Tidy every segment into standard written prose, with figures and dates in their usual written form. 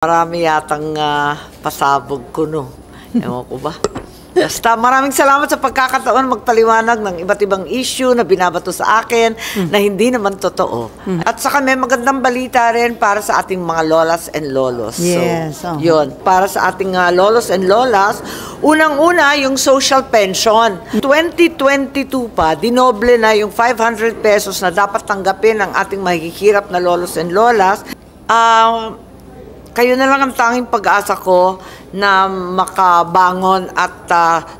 Marami yatang pasabog ko, no? Ewan ko ba? Basta maraming salamat sa pagkakataon magpaliwanag ng iba't ibang issue na binabato sa akin na hindi naman totoo. At saka may magandang balita rin para sa ating mga lolas and lolos. Yes. So, yun. Para sa ating lolos and lolas, unang-una yung social pension. 2022 pa, dinoble na yung 500 pesos na dapat tanggapin ng ating mahihirap na lolos and lolas. Kayo na lang ang tanging pag-asa ko na makabangon at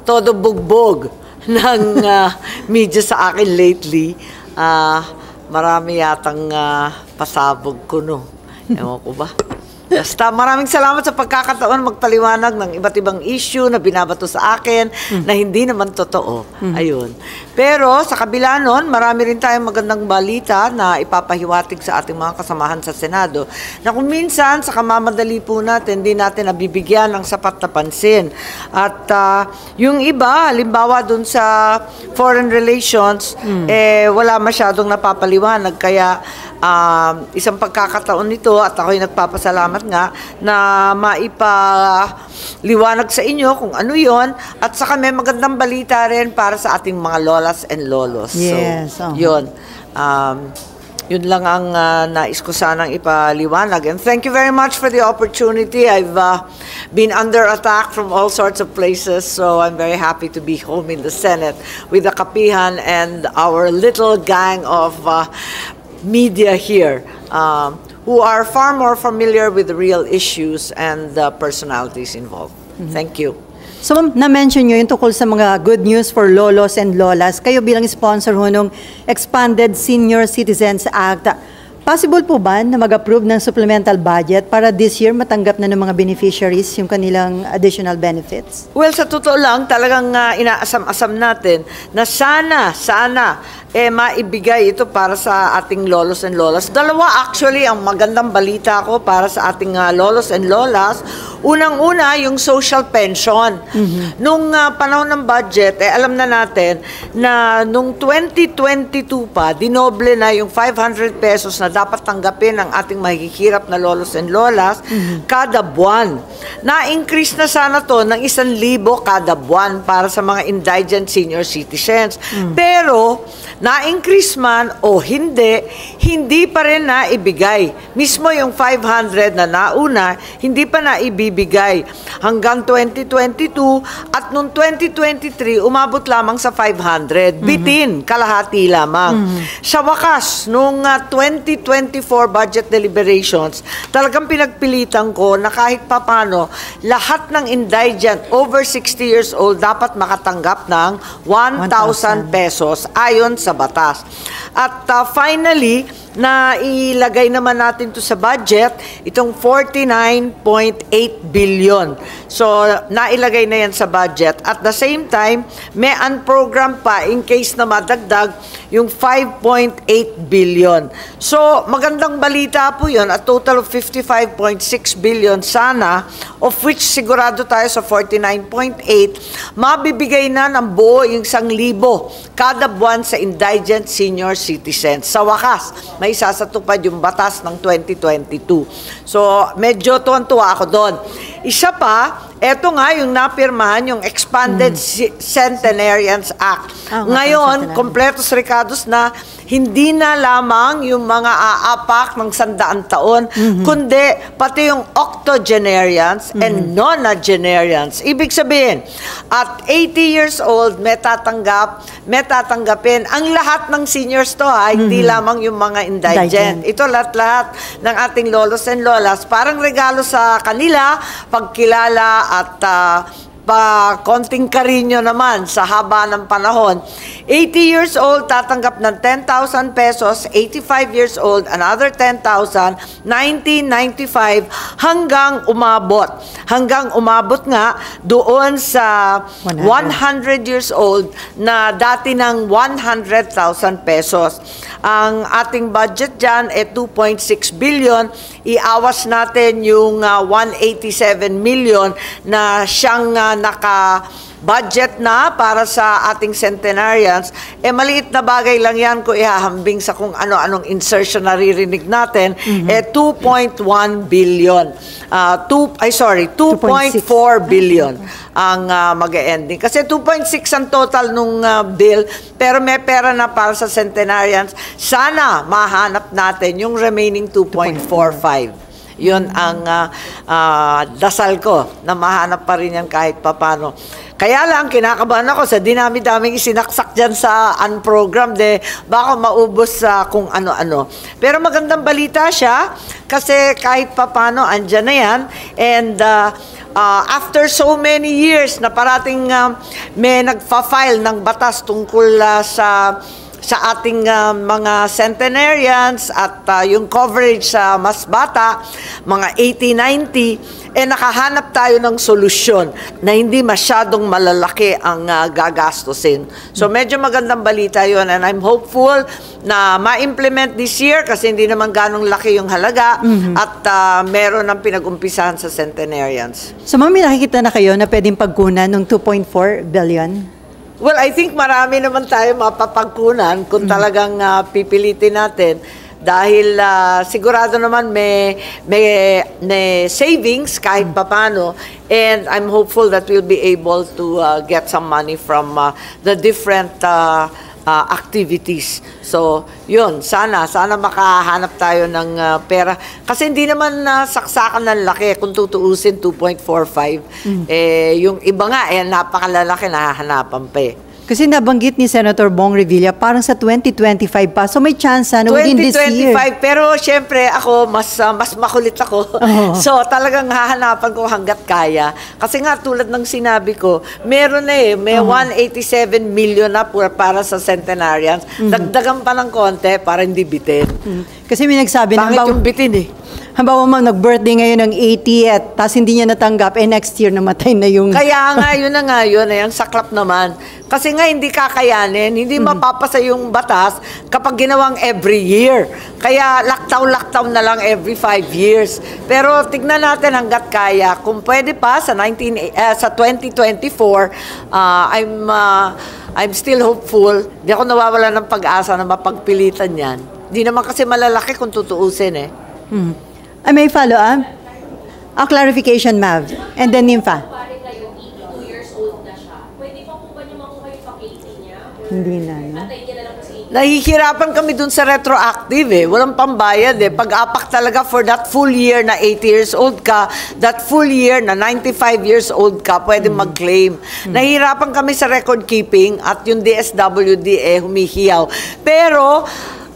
todo bugbog ng media sa akin lately. Marami yatang pasabog ko, no? Ewan ko ba? Basta maraming salamat sa pagkakataon magpaliwanag ng iba't ibang issue na binabato sa akin na hindi naman totoo. Ayun. Pero sa kabila nun, marami rin tayong magandang balita na ipapahiwatig sa ating mga kasamahan sa Senado na kung minsan sa kamamadali po natin, hindi natin nabibigyan ng sapat na pansin. At yung iba, halimbawa dun sa foreign relations, wala masyadong napapaliwanag. Kaya isang pagkakataon nito at ako'y nagpapasalamat nga na maipaliwanag sa inyo kung ano yon at saka may magandang balita rin para sa ating mga lolas and lolos. Yes. So, yun. Yun lang ang nais ko sanang ipaliwanag. And thank you very much for the opportunity. I've been under attack from all sorts of places, so I'm very happy to be home in the Senate with the Kapihan and our little gang of media here who are far more familiar with the real issues and the personalities involved. Thank you. So, na-mention nyo yung tungkol sa mga good news for lolos and lolas. Kayo bilang sponsor ho nung Expanded Senior Citizens Act, possible po ba na mag-approve ng supplemental budget para this year matanggap na ng mga beneficiaries yung kanilang additional benefits? Well, sa totoo lang, talagang inaasam-asam natin na sana maibigay ito para sa ating lolos and lolas. Dalawa actually ang magandang balita ko para sa ating lolos and lolas. Unang-una, yung social pension. Nung panahon ng budget, alam na natin na nung 2022 pa, dinoble na yung 500 pesos na dapat tanggapin ng ating mahihirap na lolos and lolas kada buwan. Na-increase na sana to ng 1,000 kada buwan para sa mga indigent senior citizens. Pero, na-increase man o hindi pa rin naibigay. Mismo yung 500 na nauna, hindi pa naibibigay hanggang 2022 at noong 2023, umabot lamang sa 500. Bitin, kalahati lamang. Sa wakas, noong 2024 budget deliberations, talagang pinagpilitan ko na kahit papano, lahat ng indigent over 60 years old dapat makatanggap ng 1,000 pesos ayon sa batas. At finally, na ilagay naman natin to sa budget, itong 49.8 billion. So, nailagay na yan sa budget. At the same time, may unprogram pa in case na madagdag yung 5.8 billion. So, magandang balita po yun. A total of 55.6 billion sana, of which sigurado tayo sa 49.8, mabibigay na ng buo yung 1,000 kada buwan sa indigent senior citizens. Sa wakas, may isasatupad yung batas ng 2022. So, medyo tuwan-tuwa ako doon. Isa pa, eto nga yung napirmahan, yung Expanded Centenarians Act. Ngayon, kompletos recados na hindi na lamang yung mga aapak ng 100 taon, kundi pati yung octogenarians and nonagenarians. Ibig sabihin, at 80 years old, may tatanggapin ang lahat ng seniors to, hindi lamang yung mga indigent. Ito lahat-lahat ng ating lolos and lolas, parang regalo sa kanila, pagkilala at konting karinyo naman sa haba ng panahon. 80 years old, tatanggap ng 10,000 pesos. 85 years old, another 10,000. 1995 hanggang umabot. Hanggang umabot nga doon sa 100 years old na dati ng 100,000 pesos. Ang ating budget dyan 2.6 billion. Iawas natin yung 187 million na siyang budget na para sa ating centenarians, maliit na bagay lang yan kung ihahambing sa kung ano-anong insertion na ririnig natin, 2.1 billion. 2.4 billion ang mag-ending. Kasi 2.6 ang total nung bill, pero may pera na para sa centenarians. Sana mahanap natin yung remaining 2.45. Yun ang dasal ko na mahanap pa rin yan kahit papano. Kaya lang, kinakabahan ako sa dinami-daming isinaksak dyan sa unprogrammed, baka maubos sa kung ano-ano. Pero magandang balita siya kasi kahit papano, andyan na yan. And after so many years na parating may nagfa-file ng batas tungkol sa ating mga centenarians at yung coverage sa mas bata, mga 80-90, nakahanap tayo ng solusyon na hindi masyadong malalaki ang gagastusin. So medyo magandang balita yun, and I'm hopeful na ma-implement this year kasi hindi naman ganong laki yung halaga at meron ng pinag-umpisahan sa centenarians. So ma'am, may nakikita na kayo na pwedeng pagkunan ng 2.4 billion? Well, I think marami naman tayo mapapagkunan kung talagang pipilitin natin dahil sigurado naman may savings kahit papano, and I'm hopeful that we'll be able to get some money from the different activities. So, yun, sana makahanap tayo ng pera. Kasi hindi naman saksakan ng laki kung tutuusin 2.45. Yung iba nga, napakalalaki, nahahanapan pa Kasi nabanggit ni Senator Bong Revilla, parang sa 2025 pa. So may chance na within this year. 2025, pero syempre ako, mas makulit ako. So talagang hahanapan ko hanggat kaya. Kasi nga tulad ng sinabi ko, meron na may 187 million na para sa centenarians. Dagdagan pa ng konti para hindi bitin. Kasi may nagsabi na bakit yung bitin Halimbawa ma'am, nag-birthday ngayon ng 80th, tapos hindi niya natanggap, next year namatay na yung... Kaya nga, yun na nga yun, ang saklap naman. Kasi nga hindi kakayanin, hindi mapapasa yung batas kapag ginawang every year. Kaya laktaw-laktaw na lang every 5 years. Pero tignan natin hanggat kaya. Kung pwede pa sa 2024, I'm still hopeful. Di ako nawawala ng pag-asa na mapagpilitan yan. Di naman kasi malalaki kung tutuusin I may follow up? A clarification, Mav. And then Nympha. Pare kayo, 82 years old na siya. Pwede pa po ba niyo makuha yung pa-80 niya? Hindi na. Atay niya na lang kasi 80. Nahihirapan kami dun sa retroactive Walang pambayad Pag-apak talaga for that full year na 80 years old ka, that full year na 95 years old ka, pwede mag-claim. Nahihirapan kami sa record keeping at yung DSWD humihiyaw. Pero,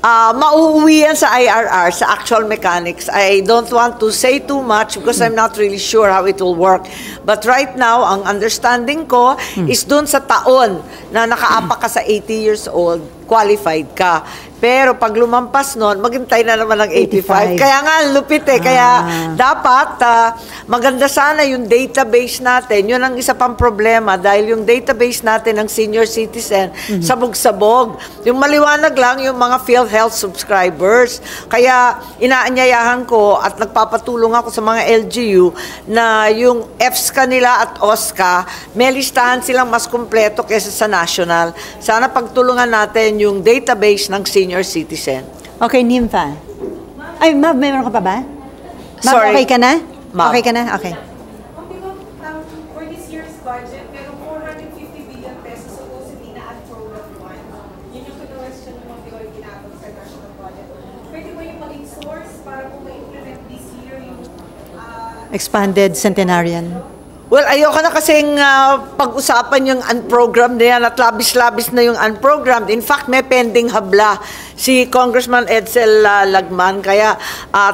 mauuwi yan sa IRR, sa actual mechanics. I don't want to say too much because I'm not really sure how it will work. But right now, ang understanding ko is dun sa taon na nakaapak ka sa 80 years old, qualified ka. Pero pag lumampas nun, maghintay na naman ng 85. Kaya nga, lupit Kaya dapat, maganda sana yung database natin. Yun ang isa pang problema dahil yung database natin ng senior citizen, sabog-sabog. Yung maliwanag lang yung mga PhilHealth subscribers. Kaya inaanyayahan ko at nagpapatulong ako sa mga LGU na yung EFSCA nila at OSCA, may listahan silang mas kumpleto kaysa sa national. Sana pagtulungan natin yung database ng senior citizen. Okay, Nympha. Ay, Mav, may meron ka pa ba? Mav, Sorry. okay ka na? Mav. Okay ka na? Okay. For this year's budget, merong 450 billion pesos supposedly na at program fund. Yun yung question ng mga ginagawa sa national budget. Pwede ba yung maging source para kung ma-implement this year yung Expanded centenarian. Well, ayoko na kasing pag-usapan yung unprogrammed na yan at labis-labis na yung unprogrammed. In fact, may pending habla si Congressman Edsel Lagman. Kaya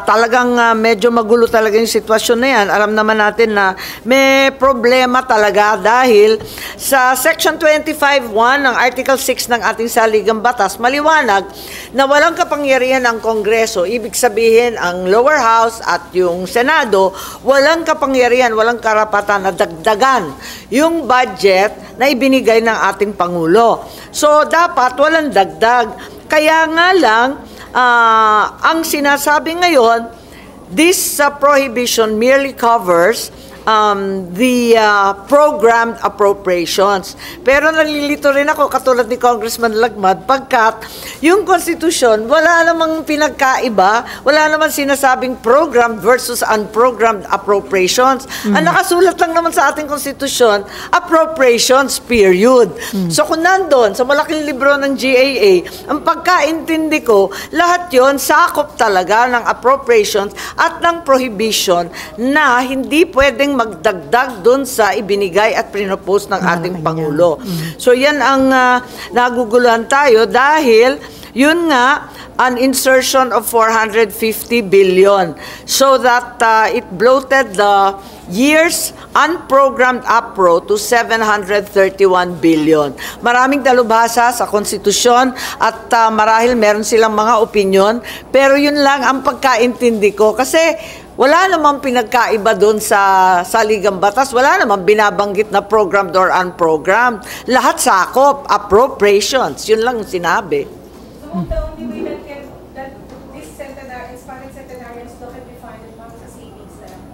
talagang medyo magulo talaga yung sitwasyon na yan. Alam naman natin na may problema talaga dahil sa Section 25.1 ng Article 6 ng ating saligang batas, maliwanag na walang kapangyarihan ang Kongreso. Ibig sabihin, ang lower house at yung Senado, walang kapangyarihan, walang karapatan na dagdagan yung budget na ibinigay ng ating Pangulo. So, dapat walang dagdag. Kaya nga lang, ang sinasabi ngayon, this prohibition merely covers the programmed appropriations. Pero nalilito rin ako, katulad ni Congressman Lagmad, pagkat yung konstitusyon, wala namang pinagkaiba, wala namang sinasabing programmed versus unprogrammed appropriations. Ang nakasulat lang naman sa ating konstitusyon, appropriations, period. So kung nandun, sa malaking libro ng GAA, ang pagkaintindi ko, lahat yon sakop talaga ng appropriations at ng prohibition na hindi pwedeng magdagdag doon sa ibinigay at pinopose ng ating Pangulo. So yan ang naguguluhan tayo dahil yun nga, an insertion of 450 billion so that it bloated the year's unprogrammed APRO to 731 billion. Maraming dalubhasa sa konstitusyon at marahil meron silang mga opinion, pero yun lang ang pagkaintindi ko kasi wala namang pinagkaiba doon sa saligang batas. Wala namang binabanggit na programmed or unprogrammed. Lahat sakop, appropriations. Yun lang sinabi. So the only way that this inspiring centenarians can be funded sa savings na lang?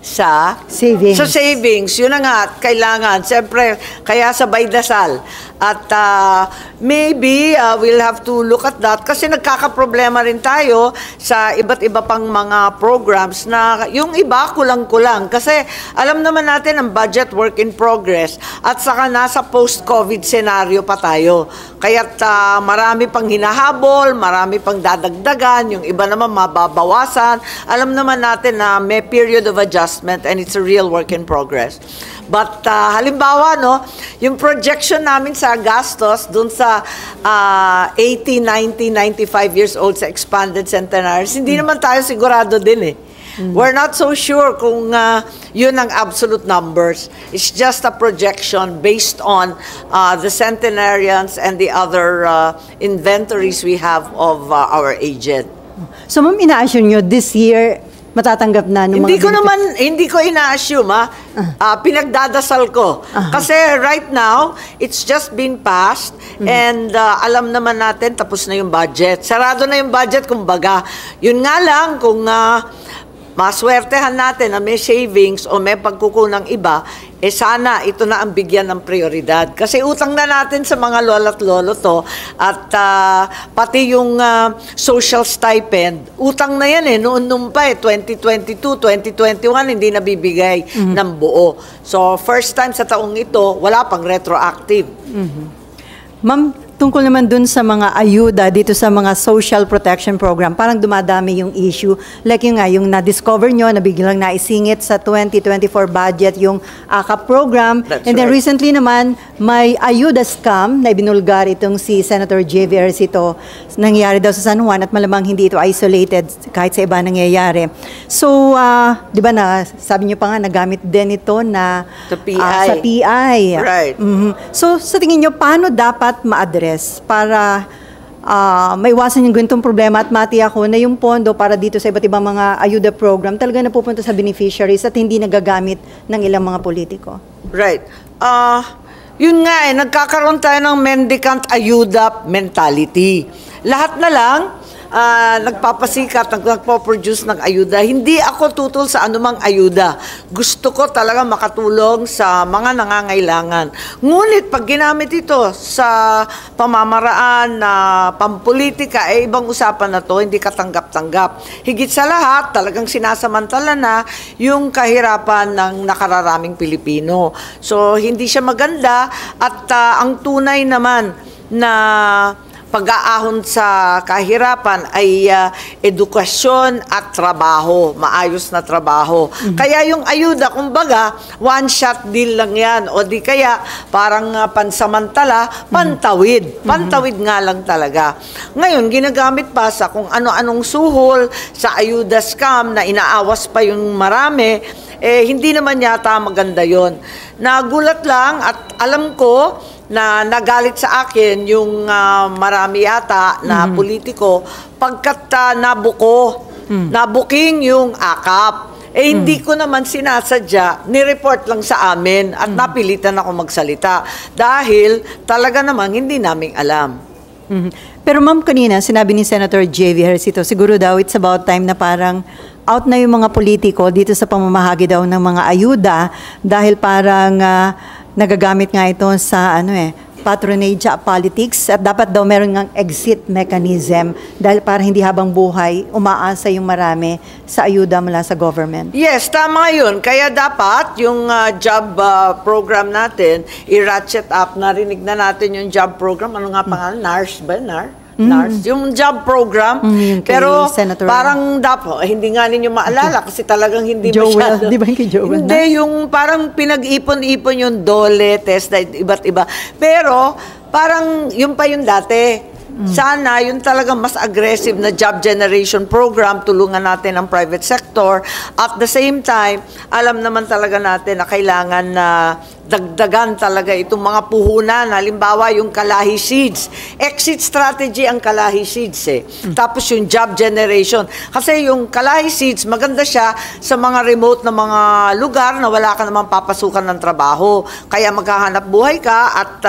Sa? Savings. Sa savings. Yun na nga, kailangan. Siyempre, kaya sabay dasal. At maybe we'll have to look at that kasi nagkakaproblema rin tayo sa iba't iba pang mga programs na yung iba kulang-kulang. Kasi alam naman natin ang budget work in progress at saka nasa post-COVID scenario pa tayo. Kaya't marami pang hinahabol, marami pang dadagdagan, yung iba naman mababawasan. Alam naman natin na may period of adjustment and it's a real work in progress. But halimbawa, no, yung projection namin sa gastos dun sa 80, 90, 95 years old sa expanded centenaries, hindi naman tayo sigurado din eh. We're not so sure kung yun ang absolute numbers. It's just a projection based on the centenarians and the other inventories we have of our aged. So ma'am, ina-assume nyo this year matatanggap na ng mga hindi ko ina-assume pinagdadasal ko. Kasi right now, it's just been passed and alam naman natin tapos na yung budget. Sarado na yung budget kumbaga. Yun nga lang kung maswertehan natin na may savings o may pagkukunang iba, sana ito na ang bigyan ng prioridad. Kasi utang na natin sa mga lola't lolo to at pati yung social stipend, utang na yan noon pa 2022, 2021, hindi nabibigay ng buo. So first time sa taong ito, wala pang retroactive. Ma'am, tungkol naman dun sa mga ayuda dito sa mga social protection program, parang dumadami yung issue. Like yung na-discover nyo, na biglang naisingit sa 2024 budget yung AKAP program. That's And then right. recently naman, may ayuda scam na ibinulgar itong si Senator J.V. Ercito. Nangyayari daw sa San Juan at malamang hindi ito isolated kahit sa iba nangyayari. So, di ba na, sabi nyo pa nga, nagamit din ito na Sa PI. sa PI. Right. So, sa tingin nyo, paano dapat ma-address para maiwasan yung ganitong problema at matiyak ko na yung pondo para dito sa iba't ibang mga ayuda program talaga napupunta sa beneficiaries at hindi nagagamit ng ilang mga politiko? Right. Yun nga nagkakaroon tayo ng mendicant ayuda mentality. Lahat na lang nagpapasikat, nagpo-produce ng ayuda. Hindi ako tutol sa anumang ayuda. Gusto ko talaga makatulong sa mga nangangailangan. Ngunit pag ginamit ito sa pamamaraan na pampolitika, ibang usapan na to, hindi katanggap-tanggap. Higit sa lahat, talagang sinasamantala na yung kahirapan ng nakararaming Pilipino. So, hindi siya maganda at ang tunay naman na pag-aahon sa kahirapan ay edukasyon at trabaho, maayos na trabaho. Kaya yung ayuda, kumbaga, one-shot deal lang yan. O di kaya, parang pansamantala, pantawid. Pantawid nga lang talaga. Ngayon, ginagamit pa sa kung ano-anong suhol, sa ayuda scam na inaawas pa yung marami, hindi naman yata maganda yon. Nagulat lang at alam ko, na nagalit sa akin yung marami yata na politiko pagkat nabuking yung AKAP. Hindi ko naman sinasadya, ni-report lang sa amin at napilitan ako magsalita dahil talaga namang hindi namin alam. Pero ma'am, kanina, sinabi ni Senator J.V. Ejercito, siguro daw it's about time na parang out na yung mga politiko dito sa pamamahagi daw ng mga ayuda dahil parang nagagamit nga ito sa patronage politics at dapat daw meron ng exit mechanism dahil para hindi habang buhay umaasa yung marami sa ayuda mula sa government. Yes, tama yun. Kaya dapat yung job program natin, i-ratchet up. Narinig na natin yung job program. Ano nga pangalan? NARS ba? NARS? Yung job program. Yung kay Pero Senator parang dapat, hindi nga ninyo maalala kasi talagang hindi Joel, masyado. di ba yung kay Joel? Hindi, yung parang pinag-ipon-ipon yung dole, test, iba't iba. Pero parang yun pa yung dati. Sana yung talagang mas aggressive na job generation program, tulungan natin ang private sector. At the same time, alam naman talaga natin na kailangan na dagdagan talaga itong mga puhunan. Halimbawa, yung Kalahi Seeds. Exit strategy ang Kalahi Seeds Tapos yung job generation. Kasi yung Kalahi Seeds, maganda siya sa mga remote na mga lugar na wala ka naman papasukan ng trabaho. Kaya maghahanap buhay ka at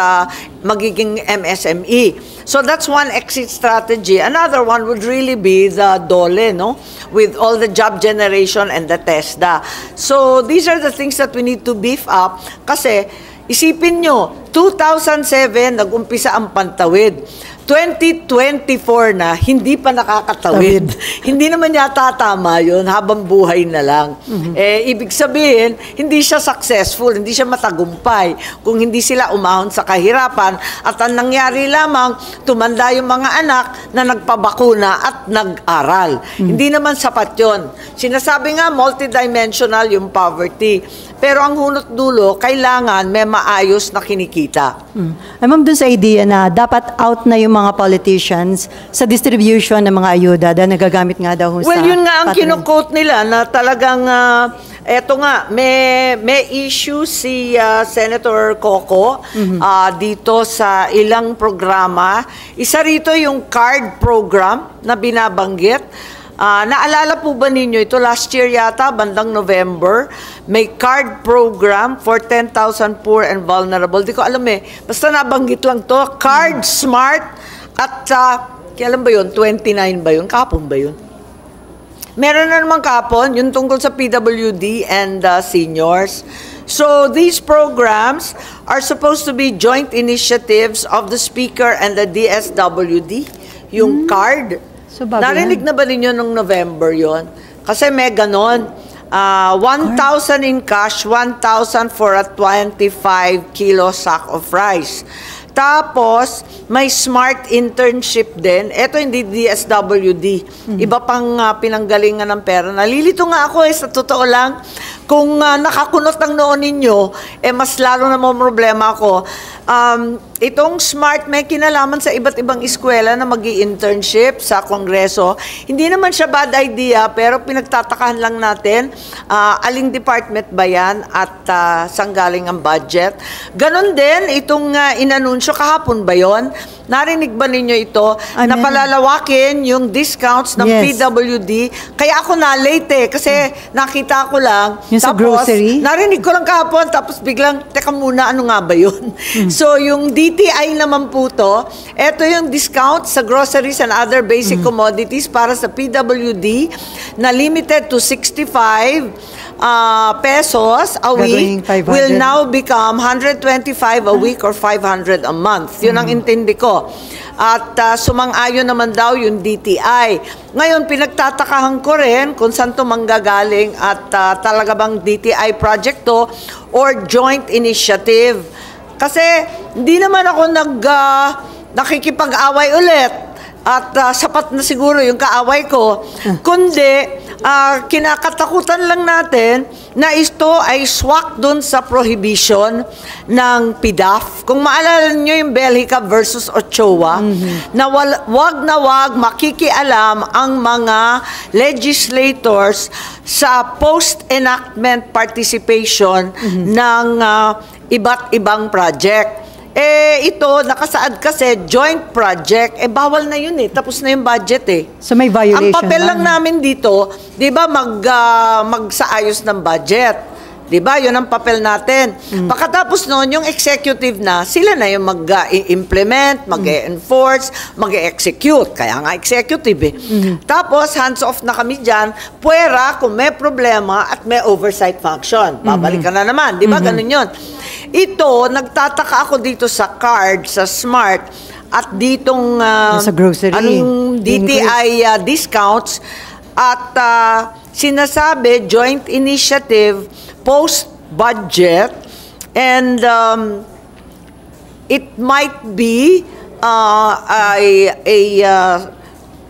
magiging MSME. So that's one exit strategy. Another one would really be the DOLE, no? With all the job generation and the TESDA. So these are the things that we need to beef up kasi isipin nyo, 2007 nag-umpisa ang pantawid. 2024 na, hindi pa nakakatawid. Hindi naman yata tama yun, habang buhay na lang. Ibig sabihin, hindi siya successful, hindi siya matagumpay kung hindi sila umahon sa kahirapan. At ang nangyari lamang, tumanda yung mga anak na nagpabakuna at nag-aral. Hindi naman sapat yun. Sinasabi nga, multidimensional yung poverty. Pero ang hunot dulo, kailangan may maayos na kinikita. Ay ma'am, dun sa idea na dapat out na yung mga politicians sa distribution ng mga ayuda dahil nagagamit nga daw sa... Well, yun nga ang kino-quote nila na talagang, eto nga, may issue si Senator Coco dito sa ilang programa. Isa rito yung card program na binabanggit. Naalala po ba ninyo ito last year yata, bandang November, may card program for 10,000 poor and vulnerable. Di ko alam basta nabanggit lang to. Card Smart at kailan ba yun? 29 ba yun? Kapon ba yun? Meron na naman kapon, yung tungkol sa PWD and seniors. So these programs are supposed to be joint initiatives of the Speaker and the DSWD. Yung card. So, bago narinig na ba ninyo nung November yon? Kasi may ganon. 1,000 in cash, 1,000 for a 25 kilo sack of rice. Tapos, may smart internship din. Ito hindi DSWD. Iba pang pinanggalingan ng pera. Nalilito nga ako sa totoo lang. Kung nakakunot ang noon ninyo, mas lalo na mo problema ako. Itong SMART may kinalaman sa iba't ibang eskwela na mag-i-internship sa Kongreso. Hindi naman siya bad idea, pero pinagtatakahan lang natin aling department ba yan at saan galing ang budget. Ganon din, itong inanunsyo kahapon ba yon? Narinig ba ninyo ito? Na palalawakin yung discounts ng PWD. Kaya ako na late kasi nakita ko lang. Yung sa grocery? Narinig ko lang kahapon, tapos biglang, teka muna, ano nga ba yun? So, yung DTI naman po to, ito yung discount sa groceries and other basic commodities para sa PWD na limited to 65 pesos a week will now become 125 a week or 500 a month. Yun ang intindi ko. At sumang-ayon naman daw yung DTI. Ngayon, pinagtatakahan ko rin kung saan ito manggagaling at talaga bang DTI project to or joint initiative. Kasi hindi naman ako nakikipag-away ulit at sapat na siguro yung kaaway ko, kundi kinakatakutan lang natin na ito ay swak dun sa prohibition ng PDAF. Kung maalala niyo yung Belgica versus Ochoa, na wag makikialam ang mga legislators sa post-enactment participation ng iba't ibang project. Ito, nakasaad kasi joint project, bawal na yun tapos na yung budget So may violation. Ang papel lang namin dito, di ba magsaayos ng budget. Diba? Yun ang papel natin. Pagkatapos noon, yung executive na, sila na yung mag-implement, mag-enforce, mag-execute. Kaya nga executive eh. Tapos, hands-off na kami dyan, puwera kung may problema at may oversight function. Babalik ka na naman. Diba? Ganun yun. Ito, nagtataka ako dito sa card, sa smart, at ditong Sa grocery. anong DTI discounts, at sinasabi, joint initiative, post-budget, and it might be a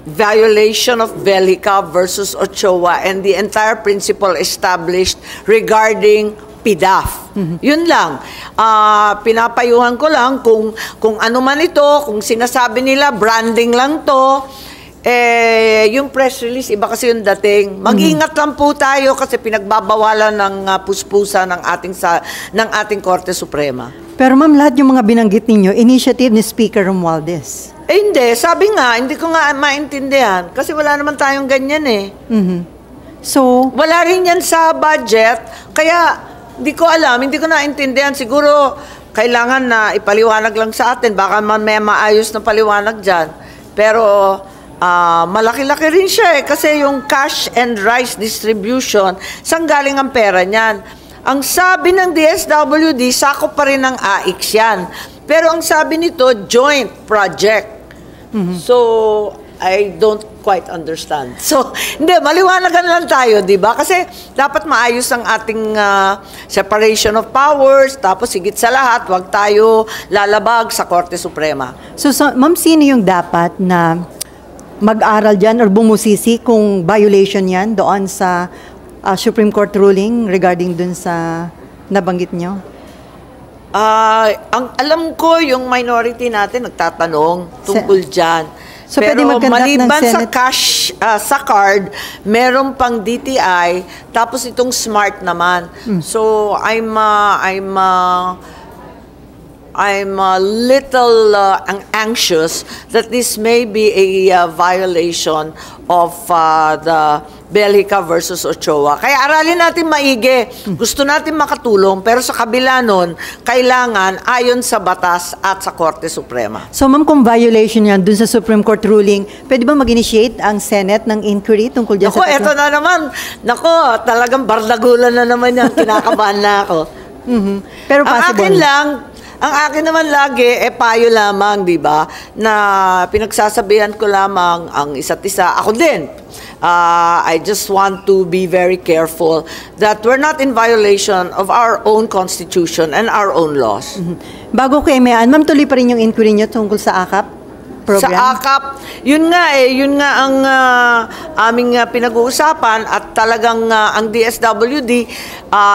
violation of Velica versus Ochoa and the entire principle established regarding PDAF. Yun lang. Pinapayuhan ko lang kung ano man ito, kung sinasabi nila, branding lang to, yung press release, iba kasi yung dating. Mag-ingat lang po tayo kasi pinagbabawalan ng puspusa ng ating Korte Suprema. Pero ma'am, lahat yung mga binanggit ninyo, initiative ni Speaker Romualdez. Hindi. Sabi nga, hindi ko nga maintindihan kasi wala naman tayong ganyan eh. So, Wala rin yan sa budget, kaya hindi ko alam, hindi ko naintindihan. Siguro, kailangan na ipaliwanag lang sa atin. Baka may maayos na paliwanag dyan. Pero, malaki-laki rin siya eh. Kasi yung cash and rice distribution, saan galing ang pera niyan? Ang sabi ng DSWD, sakop pa rin ng AIX yan. Pero ang sabi nito, joint project. So, I don't quite understand. So, hindi, maliwanagan lang tayo, di ba? Kasi dapat maayos ang ating separation of powers, tapos higit sa lahat, wag tayo lalabag sa Korte Suprema. so ma'am, sino yung dapat na mag-aral dyan or bumusisi kung violation yan doon sa Supreme Court ruling regarding dun sa nabanggit nyo? Ang alam ko, yung minority natin nagtatanong tungkol dyan. So, pwede pero mag-conduct ng maliban sa Senate? cash, sa card, meron pang DTI, tapos itong smart naman. So, I'm a little anxious that this may be a violation of the Belica versus Ochoa. Kaya aralin natin maigi. Gusto natin makatulong, pero sa kabila nun, kailangan ayon sa batas at sa Korte Suprema. So ma'am, kung violation yan dun sa Supreme Court ruling, pwede ba mag-initiate ang Senate ng inquiry tungkol dyan Ako, eto na naman. Nako, talagang bardagulan na naman yan. Kinakabahan na ako. Pero possible. Ang akin naman lagi, payo lamang, di ba? Na pinagsasabihan ko lamang ang isa't isa. Ako din. I just want to be very careful that we're not in violation of our own constitution and our own laws. Bago ko ma'am, tuloy pa rin yung inquiry nyo tungkol sa AKAP program? Sa AKAP, yun nga ang aming pinag-uusapan at talagang ang DSWD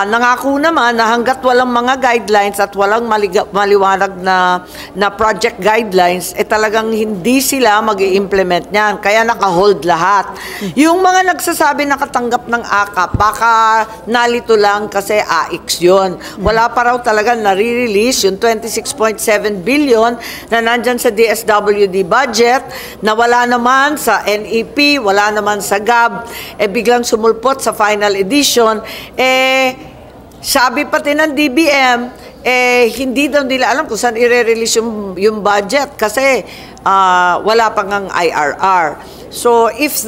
nangako naman na hanggat walang mga guidelines at walang maliwanag na project guidelines, talagang hindi sila mag-i-implement niyan. Kaya naka-hold lahat. Yung mga nagsasabi nakatanggap ng AKAP, baka nalito lang kasi AIX yun. Wala pa raw talaga nare-release yung 26.7 billion na nandyan sa DSWD budget, na wala naman sa NEP, wala naman sa GAB, biglang sumulpot sa final edition, sabi pati ng DBM, hindi daw nila alam kung saan i-release yung budget kasi wala pang ang IRR. So if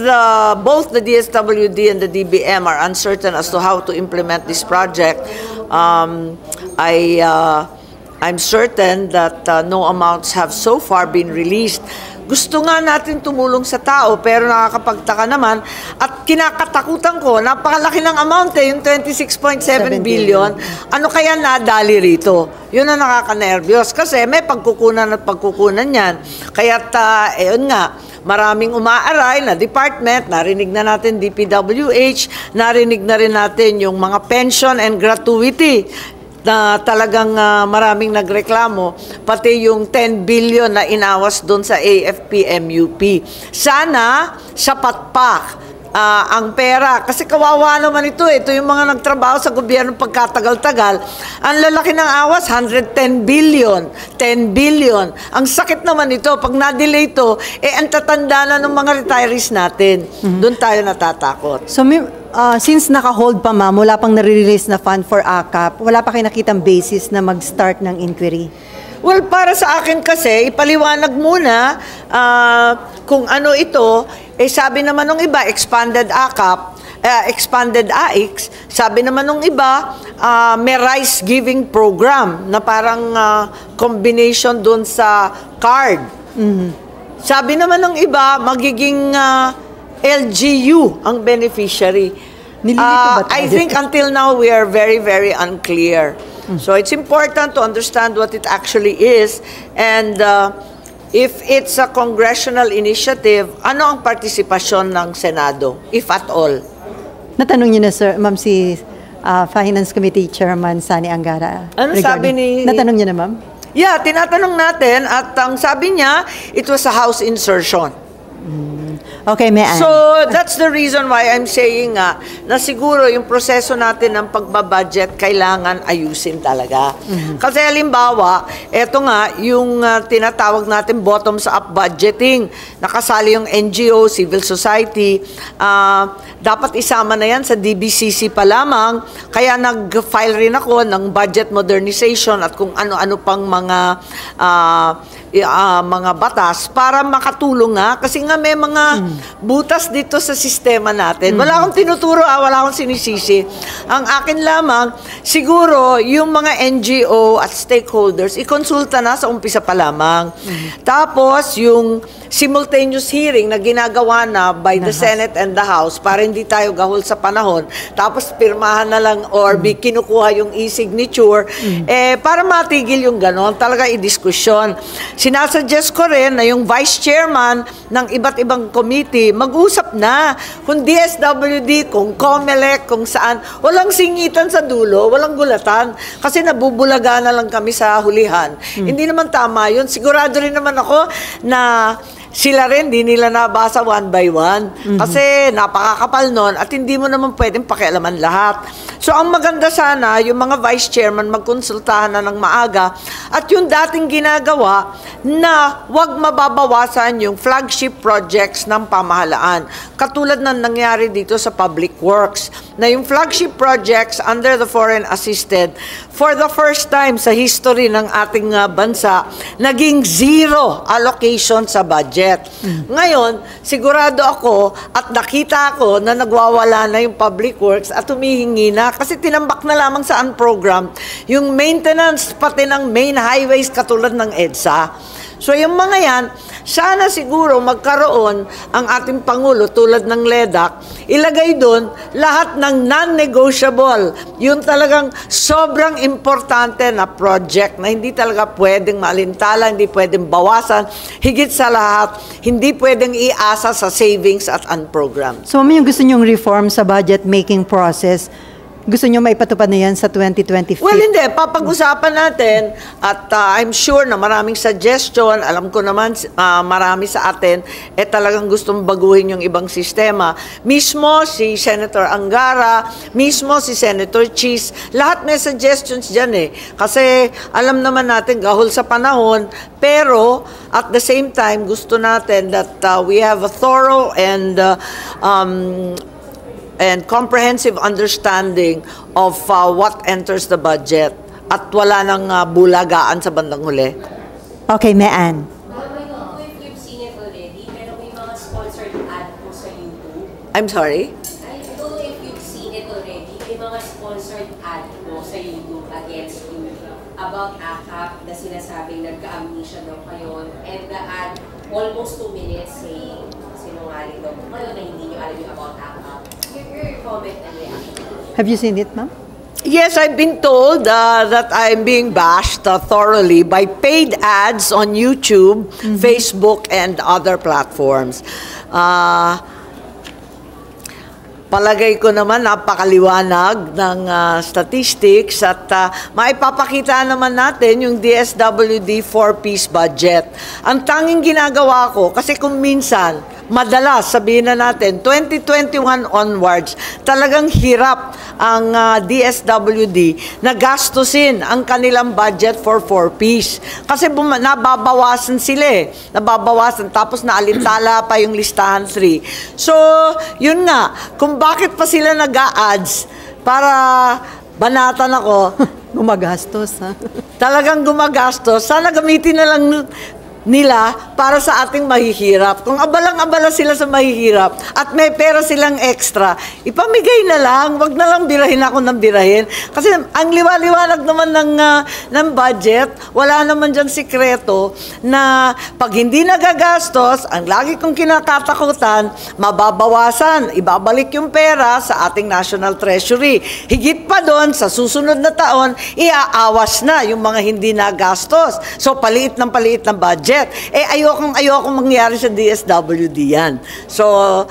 both the DSWD and the DBM are uncertain as to how to implement this project, I'm certain that no amounts have so far been released. Gusto nga natin tumulong sa tao, pero nakakapagtaka naman at kinakatakutan ko, napakalaki ng amount yung 26.7 billion. Ano kaya nadali rito? Yun ang nakakanervyos kasi may pagkukunan at pagkukunan yan. Kaya't, yun nga, maraming umaaray na department, narinig na natin DPWH, narinig na rin natin yung mga pension and gratuity na talagang maraming nagreklamo, pati yung 10 billion na inawas doon sa AFP-MUP. Sana, sapat pa. ang pera. Kasi kawawa naman ito. Ito yung mga nagtrabaho sa gobyerno pagkatagal-tagal. Ang lalaki ng awas, 110 billion, 10 billion. Ang sakit naman ito. Pag na-delay ito, ang tatanda na ng mga retirees natin. Doon tayo natatakot. So, since naka-hold pa ma'am, wala pang nare-release na fund for AKAP, wala pa kayo nakitang basis na mag-start ng inquiry? Well, para sa akin kasi, ipaliwanag muna kung ano ito. Sabi naman ng iba, expanded AKAP, expanded AIX. Sabi naman ng iba, may rice giving program na parang combination dun sa card. Sabi naman ng iba, magiging LGU ang beneficiary. Nililito ba tayo? I think until now, we are very, very unclear. So it's important to understand what it actually is, and if it's a congressional initiative, ano ang partisipasyon ng Senado, if at all? Natanong niyo na, sir, ma'am, si Finance Committee Chairman Sani Angara. Ano sabi ni... Natanong niyo na, ma'am? Yeah, tinatanong natin, at ang sabi niya, it was a House insertion. Okay, may So, that's the reason why I'm saying na siguro yung proseso natin ng pagbabudget kailangan ayusin talaga. Kasi halimbawa, eto nga, yung tinatawag natin bottoms-up budgeting, nakasali yung NGO, civil society, dapat isama na yan sa DBCC pa lamang, kaya nag-file rin ako ng budget modernization at kung ano-ano pang mga batas para makatulong nga, kasi nga may mga butas dito sa sistema natin. Wala akong tinuturo, wala akong sinisisi. Ang akin lamang, siguro, yung mga NGO at stakeholders, ikonsulta na sa umpisa pa lamang. Tapos, yung simultaneous hearing na ginagawa na by the Senate and the House para hindi tayo gahol sa panahon. Tapos, pirmahan na lang or kinukuha yung e-signature para matigil yung ganon. Talaga i-diskusyon. Sinasuggest ko rin na yung vice chairman ng iba't ibang committee, mag-usap na. Kung DSWD, kung COMELEC, kung saan, walang singitan sa dulo, walang gulatan. Kasi nabubulaga na lang kami sa hulihan. Hindi naman tama yun. Sigurado rin naman ako na sila rin, di nila nabasa one by one. Kasi napakakapal nun at hindi mo naman pwedeng pakialaman lahat. So, ang maganda sana, yung mga vice chairman magkonsultahan na ng maaga at yung dating ginagawa na wag mababawasan yung flagship projects ng pamahalaan. Katulad ng nangyari dito sa Public Works, na yung flagship projects under the foreign assisted, for the first time sa history ng ating bansa, naging zero allocation sa budget. Ngayon, sigurado ako at nakita ako na nagwawala na yung Public Works at humihingi na kasi tinambak na lamang sa unprogram yung maintenance pati ng main highways katulad ng EDSA. So yung mga yan, sana siguro magkaroon ang ating Pangulo tulad ng LEDAC, ilagay doon lahat ng non-negotiable, yung talagang sobrang importante na project na hindi talaga pwedeng maalintala, hindi pwedeng bawasan, higit sa lahat, hindi pwedeng iasa sa savings at unprogram. So, ma'am, yung gusto niyong reform sa budget making process, gusto niyo maipatupad na yan sa 2025? Well, hindi. Papag-usapan natin at I'm sure na maraming suggestion. Alam ko naman marami sa atin talagang gustong baguhin yung ibang sistema. Mismo si Senator Angara, mismo si Senator Cheese, lahat may suggestions dyan Kasi alam naman natin gahol sa panahon, pero at the same time gusto natin that we have a thorough and comprehensive understanding of what enters the budget at wala nang bulagaan sa bandang huli. Okay, Mean. I don't know if you've seen it already, pero may mga sponsored ad po sa YouTube. I'm sorry? I don't know if you've seen it already, may mga sponsored ad po sa YouTube against you about AKAP na sinasabing nagka-amnesia daw kayo, and the ad almost 2 minutes saying sinungaling daw po kayo na hindi nyo alam yung about AKAP. Your comment and reaction. Have you seen it, ma'am? Yes, I've been told that I'm being bashed thoroughly by paid ads on YouTube, Facebook, and other platforms. Palagay ko naman napakaliwanag ng statistics at maipapakita naman natin yung DSWD 4-piece budget. Ang tanging ginagawa ko, kasi kung minsan, madalas, sabihin na natin, 2021 onwards, talagang hirap ang DSWD na gastusin ang kanilang budget for 4Ps. Kasi nababawasan sila eh. Nababawasan. Tapos naalintala pa yung listahan 3. So, yun nga. Kung bakit pa sila nag-a-ads para banatan ako, Gumagastos, ha? talagang gumagastos, sana gamitin na lang nila para sa ating mahihirap. Kung abalang-abala sila sa mahihirap at may pera silang extra, ipamigay na lang, wag na lang birahin ako ng birahin. Kasi ang liwa-liwanag naman ng budget, wala naman dyan sikreto na pag hindi nagagastos, ang lagi kong kinakatakutan, mababawasan, ibabalik yung pera sa ating National Treasury. Higit pa doon, sa susunod na taon, iaawas na yung mga hindi nagastos. So, paliit ng budget. Ayokong mangyari sa DSWD yan. So,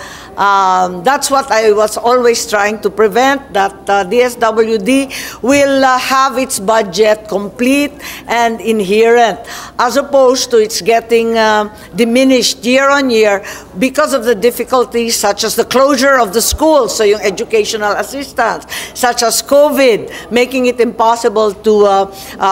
that's what I was always trying to prevent, that DSWD will have its budget complete and inherent, as opposed to its getting diminished year on year because of the difficulties such as the closure of the schools, so yung educational assistance, such as COVID, making it impossible to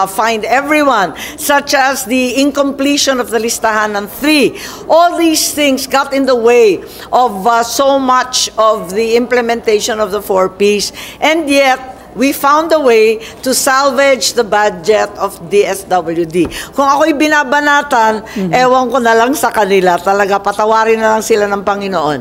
find everyone, such as the incompletion of the listahan ng 3. All these things got in the way of so much of the implementation of the 4Ps, and yet we found a way to salvage the budget of DSWD. Kung ako'y binabanatan, ewan ko na lang sa kanila. Talaga, patawarin na lang sila ng Panginoon.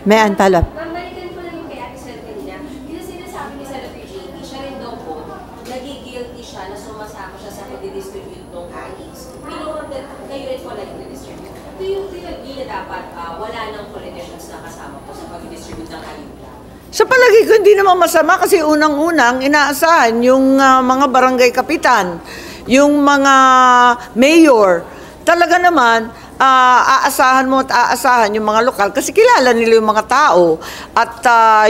May antala. Ma'am, balikan ko lang yung kay Ate Sel kanina. Yung sinasabi ni Senator JP, siya rin daw po, nagigilty siya na sumasama siya sa pag-distribute ng ayis. Pinuhon that kayo rin po nag-distribute. Do you agree na dapat wala ng politicians na kasama po sa pag-distribute ng ayuda? Sa palagi ko, hindi naman masama kasi unang-unang inaasahan yung mga barangay kapitan, yung mga mayor. Talaga naman, aasahan mo at aasahan yung mga lokal kasi kilala nila yung mga tao. At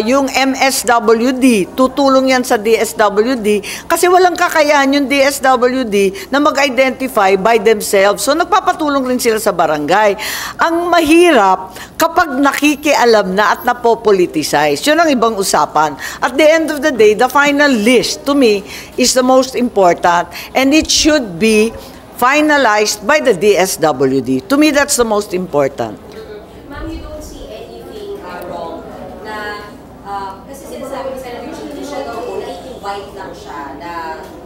yung MSWD, tutulong yan sa DSWD kasi walang kakayahan yung DSWD na mag-identify by themselves. So nagpapatulong rin sila sa barangay. Ang mahirap kapag nakikialam na at napopoliticize. Yun ang ibang usapan. At the end of the day, the final list to me is the most important, and it should be finalized by the DSWD. To me, that's the most important. Ma'am, you don't see anything wrong na, kasi sinasabi ni Senator JP, siya daw po, na-invite lang siya na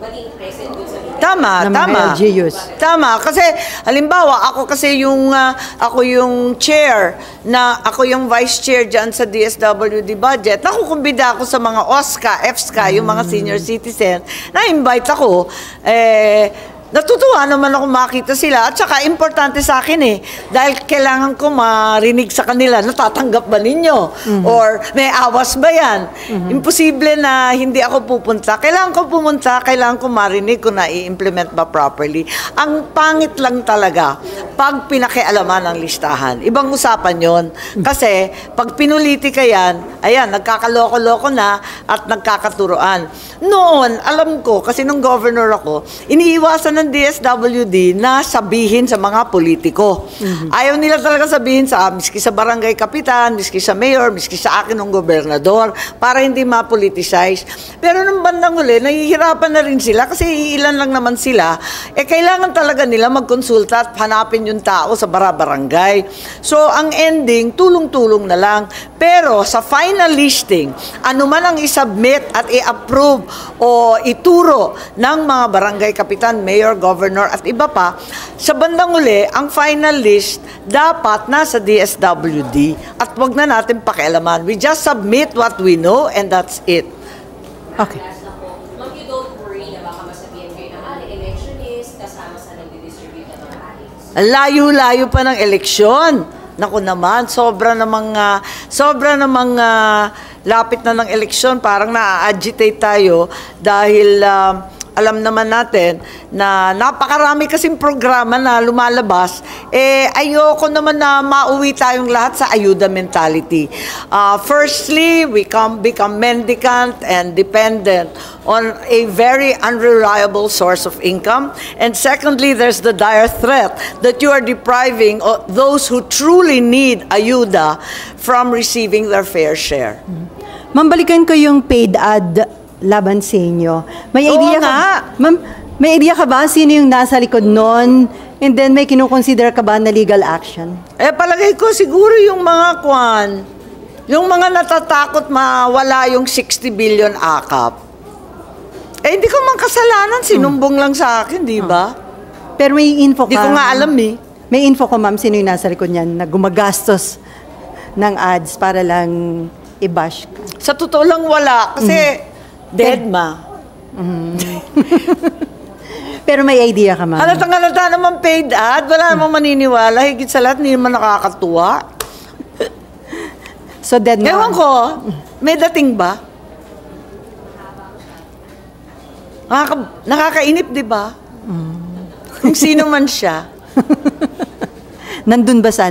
maging present dun sa meeting. Tama, Ng mga tama. LGUs. Tama, kasi halimbawa, ako yung chair, ako yung vice chair dyan sa DSWD budget. Nakukumbida ako sa mga OSCA, EFSCA, yung mga senior citizen, na-invite ako. Natutuwa naman ako makita sila at saka importante sa akin dahil kailangan ko marinig sa kanila, natatanggap ba ninyo? Or may awas ba yan? Imposible na hindi ako pupunta. Kailangan ko pumunta, kailangan ko marinig kung na-i-implement ba properly. Ang pangit lang talaga pag pinakialaman ang listahan. Ibang usapan yon. Kasi pag pinulitika yan, ayan, nagkakaloko-loko na at nagkakaturoan. Noon, alam ko, kasi nung governor ako, iniiwasan ng DSWD na sabihin sa mga politiko. Ayaw nila talaga sabihin miski sa barangay kapitan, miski sa mayor, miski sa akin ng gobernador, para hindi ma-politicize. Pero nung bandang huli, nahihirapan na rin sila kasi ilan lang naman sila. Kailangan talaga nila magkonsulta at hanapin yung tao sa barangay. So, ang ending, tulong-tulong na lang. Pero sa final listing, ano man ang isubmit at i-approve o ituro ng mga barangay kapitan, mayor, governor at iba pa, sa bandang uli, ang final list dapat nasa DSWD at wag na natin pakialaman. We just submit what we know and that's it. Okay. Last na po, ma'am, you don't worry na baka masabihan kayo na electionist kasama sa nag-distribute ng mga ayis? Layo-layo pa ng eleksyon. Naku naman, sobra namang lapit na ng eleksyon, parang na-agitate tayo dahil alam naman natin na napakarami kasing programa na lumalabas, ayoko naman na mauwi tayong lahat sa ayuda mentality. Firstly, we become mendicant and dependent on a very unreliable source of income. And secondly, there's the dire threat that you are depriving those who truly need ayuda from receiving their fair share. Ma'am, balikan ko yung paid ad laban sa inyo. May Oo idea nga. Ma'am, may idea ka ba sino yung nasa likod nun? And then may kinukonsider ka ba na legal action? Palagay ko siguro yung mga yung mga natatakot mawala yung 60 billion akap. Hindi ko man kasalanan, sinumbong lang sa akin, di ba? Pero may info ka. Di ko nga alam eh. May info ko, ma'am, sino yung nasa likod niyan na gumagastos ng ads para lang i-bash ka. Sa totoo lang wala, kasi dead ma. Pero may idea ka, ma'am. Halatang-halata naman paid ad, wala namang maniniwala, higit sa lahat, hindi naman nakakatuwa. So dead na. Ewan ko, may dating ba? Nakakainip, di ba? Kung sino man siya. Nandun ba sa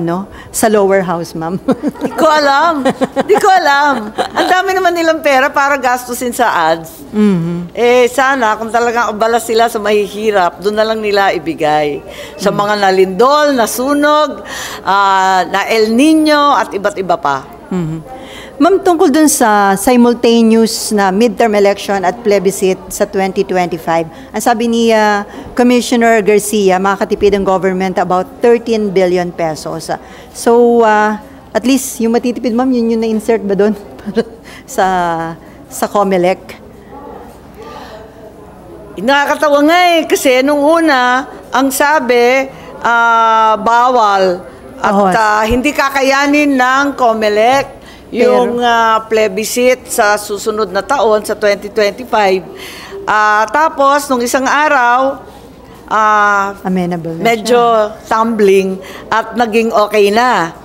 sa lower house, ma'am? Di ko alam. Di ko alam. Ang dami naman nilang pera para gastusin sa ads. Sana, kung talagang abala sila sa mahihirap, doon na lang nila ibigay. Sa mga nalindol, nasunog, na El Nino, at iba't iba pa. Ma'am, tungkol dun sa simultaneous na midterm election at plebiscite sa 2025, ang sabi ni Commissioner Garcia, makakatipid ang government about 13 billion pesos. So, at least yung matitipid, ma'am, yun yung na-insert ba doon sa COMELEC? Nakakatawa nga kasi nung una, ang sabi, bawal at hindi kakayanin ng COMELEC yung plebiscite sa susunod na taon, sa 2025. Tapos, nung isang araw, amenable na medyo tumbling at naging okay na.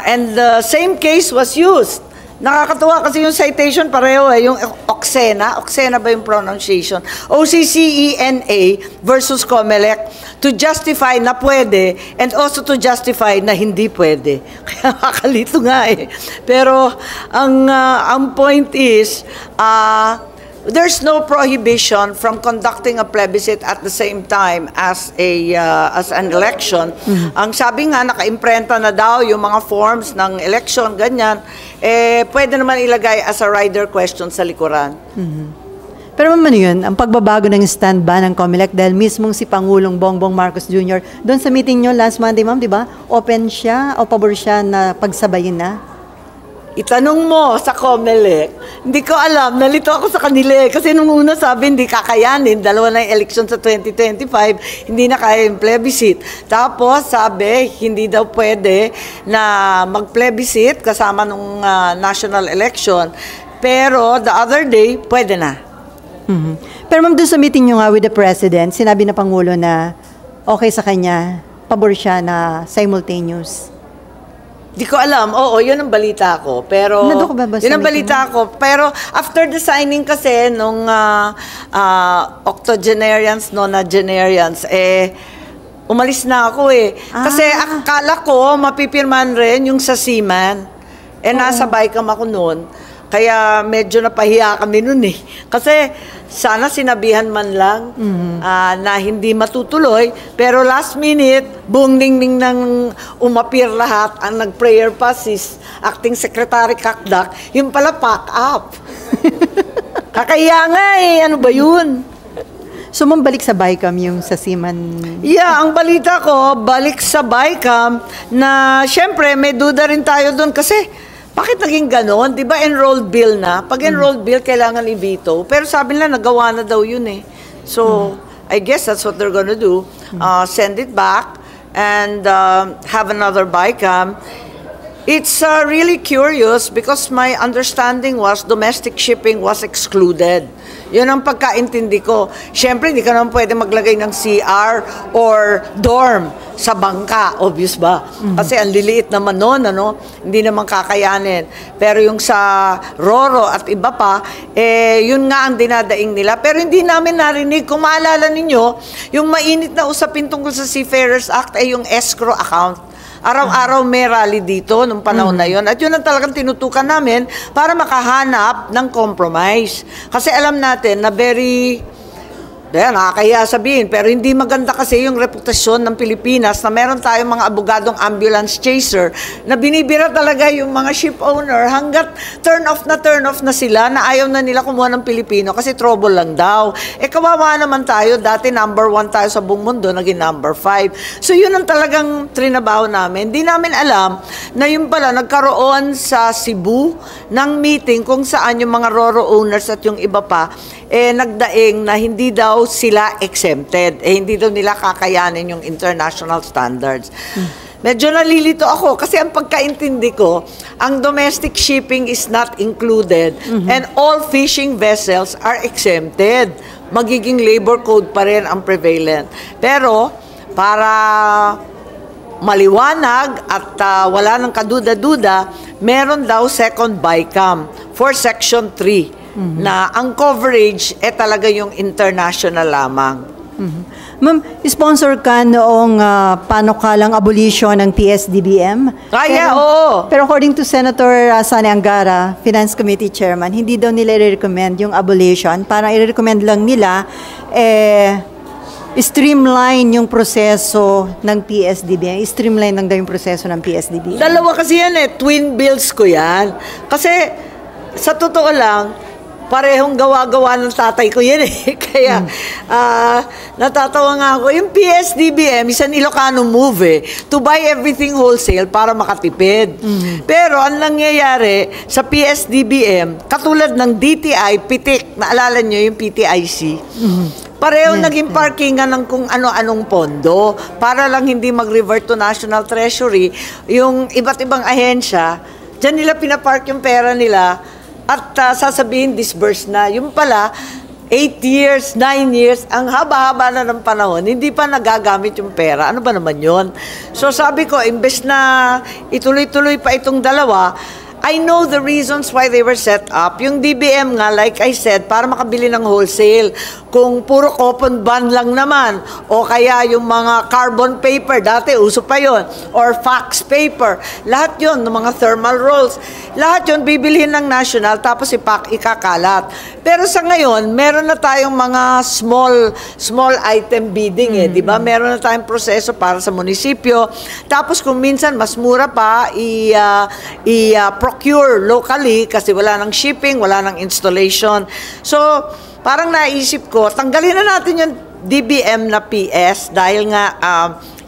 And the same case was used. Nakakatuwa kasi yung citation pareho yung Oksena ba yung pronunciation? OCCENA versus COMELEC to justify na pwede and also to justify na hindi pwede. Kaya kakalito nga eh. Pero ang point is, there's no prohibition from conducting a plebiscite at the same time as an election. Ang sabi nga, naka-imprenta na daw yung mga forms ng election, ganyan, pwede naman ilagay as a rider question sa likuran. Pero ma'am, ano yun, ang pagbabago ng stand ba ng COMELEC dahil mismong si Pangulong Bongbong Marcos Jr. doon sa meeting nyo last Monday, ma'am, di ba? Open siya o pabor siya na pagsabayin na? Itanong mo sa COMELEC, hindi ko alam, nalito ako sa kanila kasi nung una sabi hindi kakayanin, dalawa na yung election sa 2025, hindi na kaya yung plebiscite. Tapos sabi, hindi daw pwede na mag-plebiscite kasama nung national election, pero the other day, pwede na. Pero ma'am, doon sa meeting nyo nga with the President, sinabi na Pangulo na okay sa kanya, pabor siya na simultaneous. Di ko alam. Oo, yun ang balita ko. Pero, Nandun ko ba ba sa yun ang meeting balita ko. Pero, after the signing kasi, nung octogenarians, nonagenarians, umalis na ako eh. Kasi akala ko, mapipirman rin yung sa Seaman. Nasa Bicam ako noon. Kaya medyo napahiya kami noon eh. Kasi sana sinabihan man lang na hindi matutuloy. Pero last minute, buong ningning nang umapir lahat. Ang nag-prayer pa si Acting Secretary Kakdak. Yung pala pack up. Kakaya nga eh. Ano ba yun? So ma'am, balik sa Bicam yung sa Seaman? Yeah, ang balita ko, balik sa Bicam na syempre may duda rin tayo doon kasi bakit naging ganon? Di ba enrolled bill na? Pag enrolled bill, kailangan i-veto. Pero sabi nila, nagawa na daw yun eh. So, I guess that's what they're gonna do. Send it back and have another Bicam. It's really curious because my understanding was domestic shipping was excluded. Yun ang pagkaintindi ko. Siyempre, hindi ka naman pwede maglagay ng CR or dorm sa bangka. Obvious ba? Kasi ang liliit naman noon, ano? Hindi naman kakayanin. Pero yung sa Roro at iba pa, yun nga ang dinadaing nila. Pero hindi namin narinig. Kung maalala ninyo, yung mainit na usapin tungkol sa Seafarers Act ay yung escrow account. Araw-araw may rally dito nung panahon na yon. At yun ang talagang tinutukan namin para makahanap ng compromise. Kasi alam natin na nakakahiya sabihin, pero hindi maganda kasi yung reputasyon ng Pilipinas na meron tayong mga abogadong ambulance chaser na binibira talaga yung mga ship owner hanggat turn off na sila na ayaw na nila kumuha ng Pilipino kasi trouble lang daw. Kawawa naman tayo, dati number 1 tayo sa buong mundo, naging number 5. So yun ang talagang trinabaho namin. Hindi namin alam na yun pala nagkaroon sa Cebu ng meeting kung saan yung mga Roro owners at yung iba pa nagdaing na hindi daw sila exempted. Hindi daw nila kakayanin yung international standards. Medyo nalilito ako kasi ang pagkaintindi ko, ang domestic shipping is not included and all fishing vessels are exempted. Magiging labor code pa rin ang prevalent. Pero, para maliwanag at wala ng kaduda-duda, meron daw second BICAM for Section 3. Na ang coverage talaga yung international lamang. Ma'am, sponsor ka noong panukalang abolition ng PSDBM. Oo. Pero according to Senator Sani Angara, Finance Committee Chairman, hindi daw nila i-recommend yung abolition. Parang i-recommend lang nila streamline yung proseso ng PSDBM. Streamline lang daw yung proseso ng PSDBM. Dalawa kasi yan twin bills ko yan. Kasi sa totoo lang, parehong gawa-gawa ng tatay ko yan Kaya, natatawa nga ako. Yung PSDBM is an Ilocano move to buy everything wholesale para makatipid. Pero, ang nangyayari sa PSDBM, katulad ng DTI, pitik, naalala nyo yung PTIC, pareho naging parkingan ng kung ano-anong pondo para lang hindi mag-revert to National Treasury. Yung iba't ibang ahensya, dyan nila pinapark yung pera nila at sasabihin disburse na. Yung pala, 8 years, 9 years, ang haba-haba na ng panahon, hindi pa nagagamit yung pera. Ano ba naman yon? So sabi ko, imbes na ituloy-tuloy pa itong dalawa, I know the reasons why they were set up. Yung DBM nga, like I said, para makabili ng wholesale. Kung puro coupon bond lang naman, o kaya yung mga carbon paper, dati uso pa yon, or fax paper, lahat yon, ng mga thermal rolls, lahat yon bibilihin ng national, tapos ikakalat. Pero sa ngayon, meron na tayong mga small item bidding di ba? Meron na tayong proseso para sa munisipyo. Tapos kung minsan mas mura pa procure locally kasi wala nang shipping, wala nang installation. So, parang naisip ko, tanggalin na natin yung DBM na PS dahil nga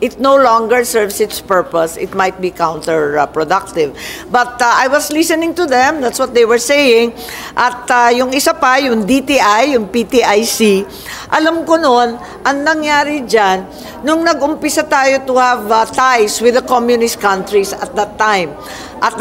it no longer serves its purpose. It might be counterproductive. But I was listening to them. That's what they were saying. At yung isa pa, yung DTI, yung PTIC, alam ko noon, ang nangyari dyan, nung nag-umpisa tayo to have ties with the communist countries at that time, at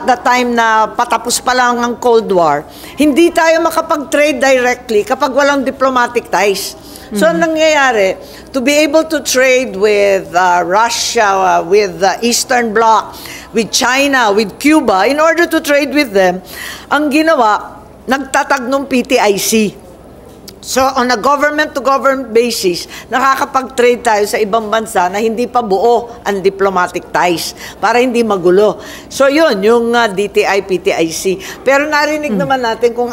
the time na patapos pa lang ang Cold War, hindi tayo makapag-trade directly kapag walang diplomatic ties. So, ang nangyayari, to be able to trade with Russia, with the Eastern Bloc, with China, with Cuba, in order to trade with them, ang ginawa, nagtatag ng PTIC. So, on a government-to-government basis, nakakapag-trade tayo sa ibang bansa na hindi pa buo ang diplomatic ties para hindi magulo. So, yun, yung DTI, PTIC. Pero narinig naman natin kung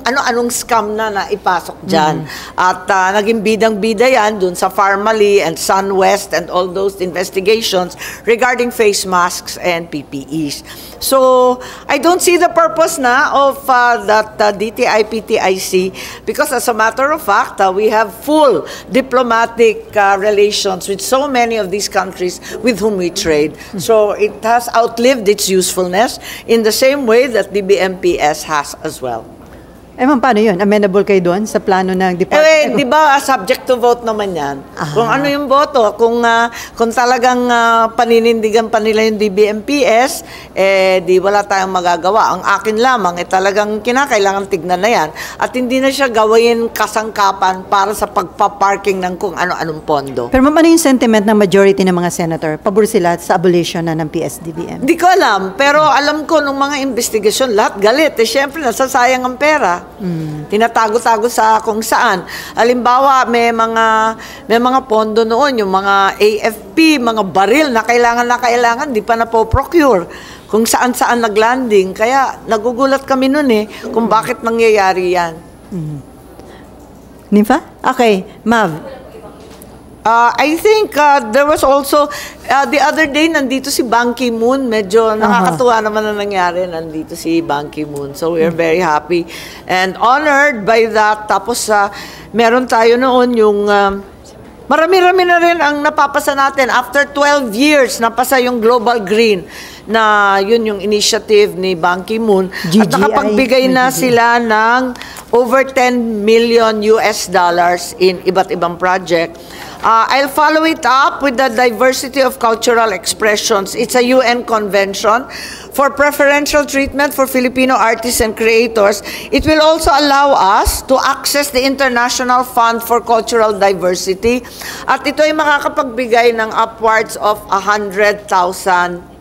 ano-anong scam na naipasok dyan. At naging bidang-bida yan dun sa Farmally and SunWest and all those investigations regarding face masks and PPEs. So, I don't see the purpose na of that DTI, PTIC because as a matter of fact, we have full diplomatic relations with so many of these countries with whom we trade. So, it has outlived its usefulness in the same way that the BMPS has as well. Ma'am, paano yun? Amenable kayo doon sa plano ng department? Di ba, subject to vote naman yan. Ah. Kung ano yung boto, kung talagang paninindigan pa nila yung DBMPS, di wala tayong magagawa. Ang akin lamang, talagang kinakailangan tignan na yan. At hindi na siya gawin kasangkapan para sa pagpa-parking ng kung ano-anong pondo. Pero ma'am, ano yung sentiment ng majority ng mga senator? Pabor sila sa abolition na ng PSDBM? Di ko alam, pero alam ko nung mga investigasyon, lahat galit. Siyempre, nasasayang ang pera. Tinatago-tago sa kung saan. Halimbawa, may mga pondo noon, yung mga AFP, mga baril na kailangan, di pa na-procure. Kung saan-saan naglanding. Kaya nagugulat kami noon kung bakit nangyayari yan. Nympha? Okay, Mav. I think there was also, the other day, nandito si Ban Ki-moon. Medyo nakakatuwa naman na nangyari. Nandito si Ban Ki-moon. So we are very happy and honored by that. Tapos meron tayo noon yung, marami-rami na rin ang napapasa natin. After 12 years, napasa yung Global Green na yun yung initiative ni Ban Ki-moon. At nakapagbigay na sila ng over 10 million US dollars in iba't ibang project. I'll follow it up with the diversity of cultural expressions. It's a UN convention for preferential treatment for Filipino artists and creators. It will also allow us to access the International Fund for Cultural Diversity. At ito ay makakapagbigay ng upwards of 100,000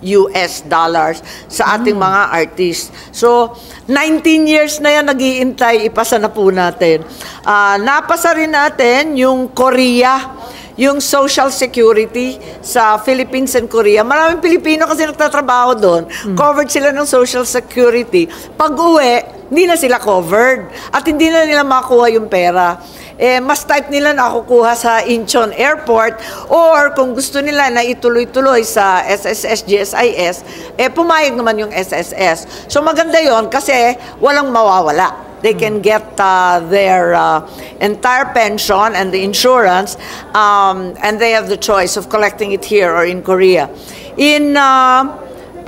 US dollars sa ating mga artists. So, 19 years na yan nag-iintay, ipasa na po natin. Napasa rin natin yung Korea, yung Social Security sa Philippines and Korea. Maraming Pilipino kasi nagtatrabaho doon. Covered sila ng Social Security. Pag-uwi, hindi na sila covered. At hindi na nila makuha yung pera. Mas type nila na kukuha sa Incheon Airport or kung gusto nila na ituloy-tuloy sa SSS, GSIS, pumayag naman yung SSS. So maganda yon kasi walang mawawala. They can get their entire pension and the insurance, and they have the choice of collecting it here or in Korea. In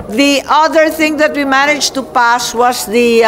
the other thing that we managed to pass was the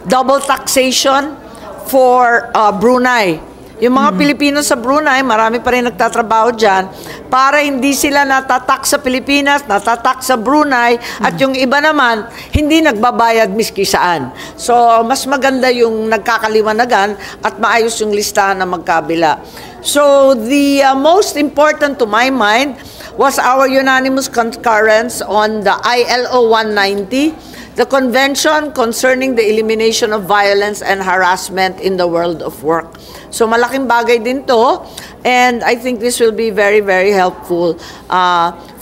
double taxation for Brunei. Yung mga Pilipino sa Brunei, marami pa rin nagtatrabaho dyan, para hindi sila natatak sa Pilipinas, natatak sa Brunei, at yung iba naman, hindi nagbabayad miski saan. So, mas maganda yung nagkakaliwanagan at maayos yung listahan na magkabila. So, the most important to my mind was our unanimous concurrence on the ILO 190, the Convention Concerning the Elimination of Violence and Harassment in the World of Work. So malaking bagay din to, and I think this will be very, very helpful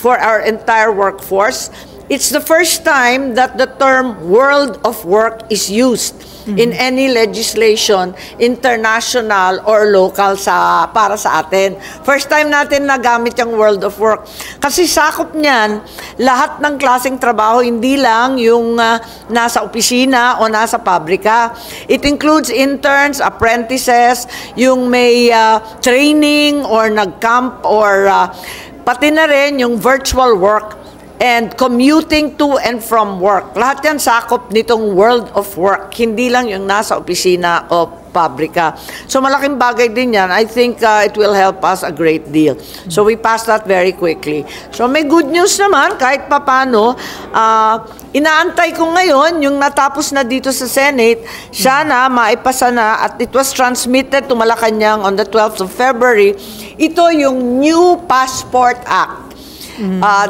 for our entire workforce. It's the first time that the term world of work is used in any legislation, international or local para sa atin. First time natin nagamit yung world of work. Kasi sakop niyan, lahat ng klaseng trabaho, hindi lang yung nasa opisina o nasa pabrika. It includes interns, apprentices, yung may training or nag-camp or pati na rin yung virtual work and commuting to and from work. Lahat yan sakop nitong world of work. Hindi lang yung nasa opisina o pabrika. So malaking bagay din yan. I think it will help us a great deal. So we passed that very quickly. So may good news naman, kahit papano. Inaantay ko ngayon, yung natapos na dito sa Senate, sana maipasa na at it was transmitted to Malacanang on the 12th of February. Ito yung New Passport Act.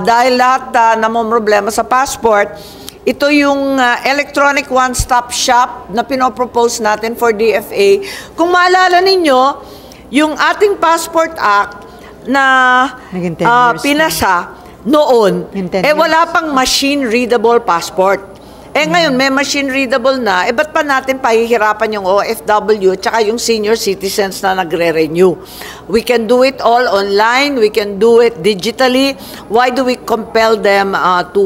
Dahil lahat namomroblema sa passport, ito yung electronic one-stop shop na pinopropose natin for DFA. Kung maalala ninyo, yung ating Passport Act na pinasa noon, wala pang machine-readable passport. Ngayon, may machine-readable na, ba't pa natin pahihirapan yung OFW tsaka yung senior citizens na nagre-renew? We can do it all online. We can do it digitally. Why do we compel them to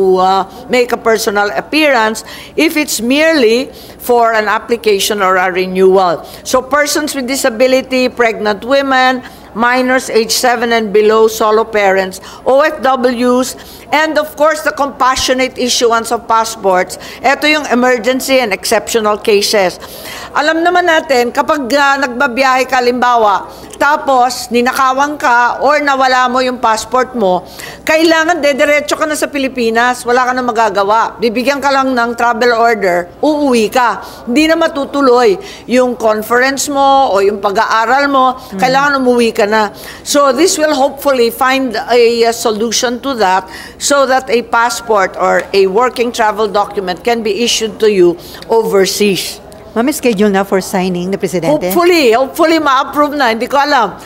make a personal appearance if it's merely for an application or a renewal? So persons with disability, pregnant women, minors age 7 and below, solo parents, OFWs, and of course, the compassionate issuance of passports. Ito yung emergency and exceptional cases. Alam naman natin, kapag nagbabiyahe ka, limbawa, tapos ninakawan ka or nawala mo yung passport mo, kailangan dediretso ka na sa Pilipinas, wala ka na magagawa. Bibigyan ka lang ng travel order, uuwi ka. Hindi na matutuloy yung conference mo o yung pag-aaral mo, kailangan umuwi ka na. So this will hopefully find a solution to that so that a passport or a working travel document can be issued to you overseas. Ma'am, schedule na for signing the Presidente? Hopefully ma-approve na. Hindi ko alam.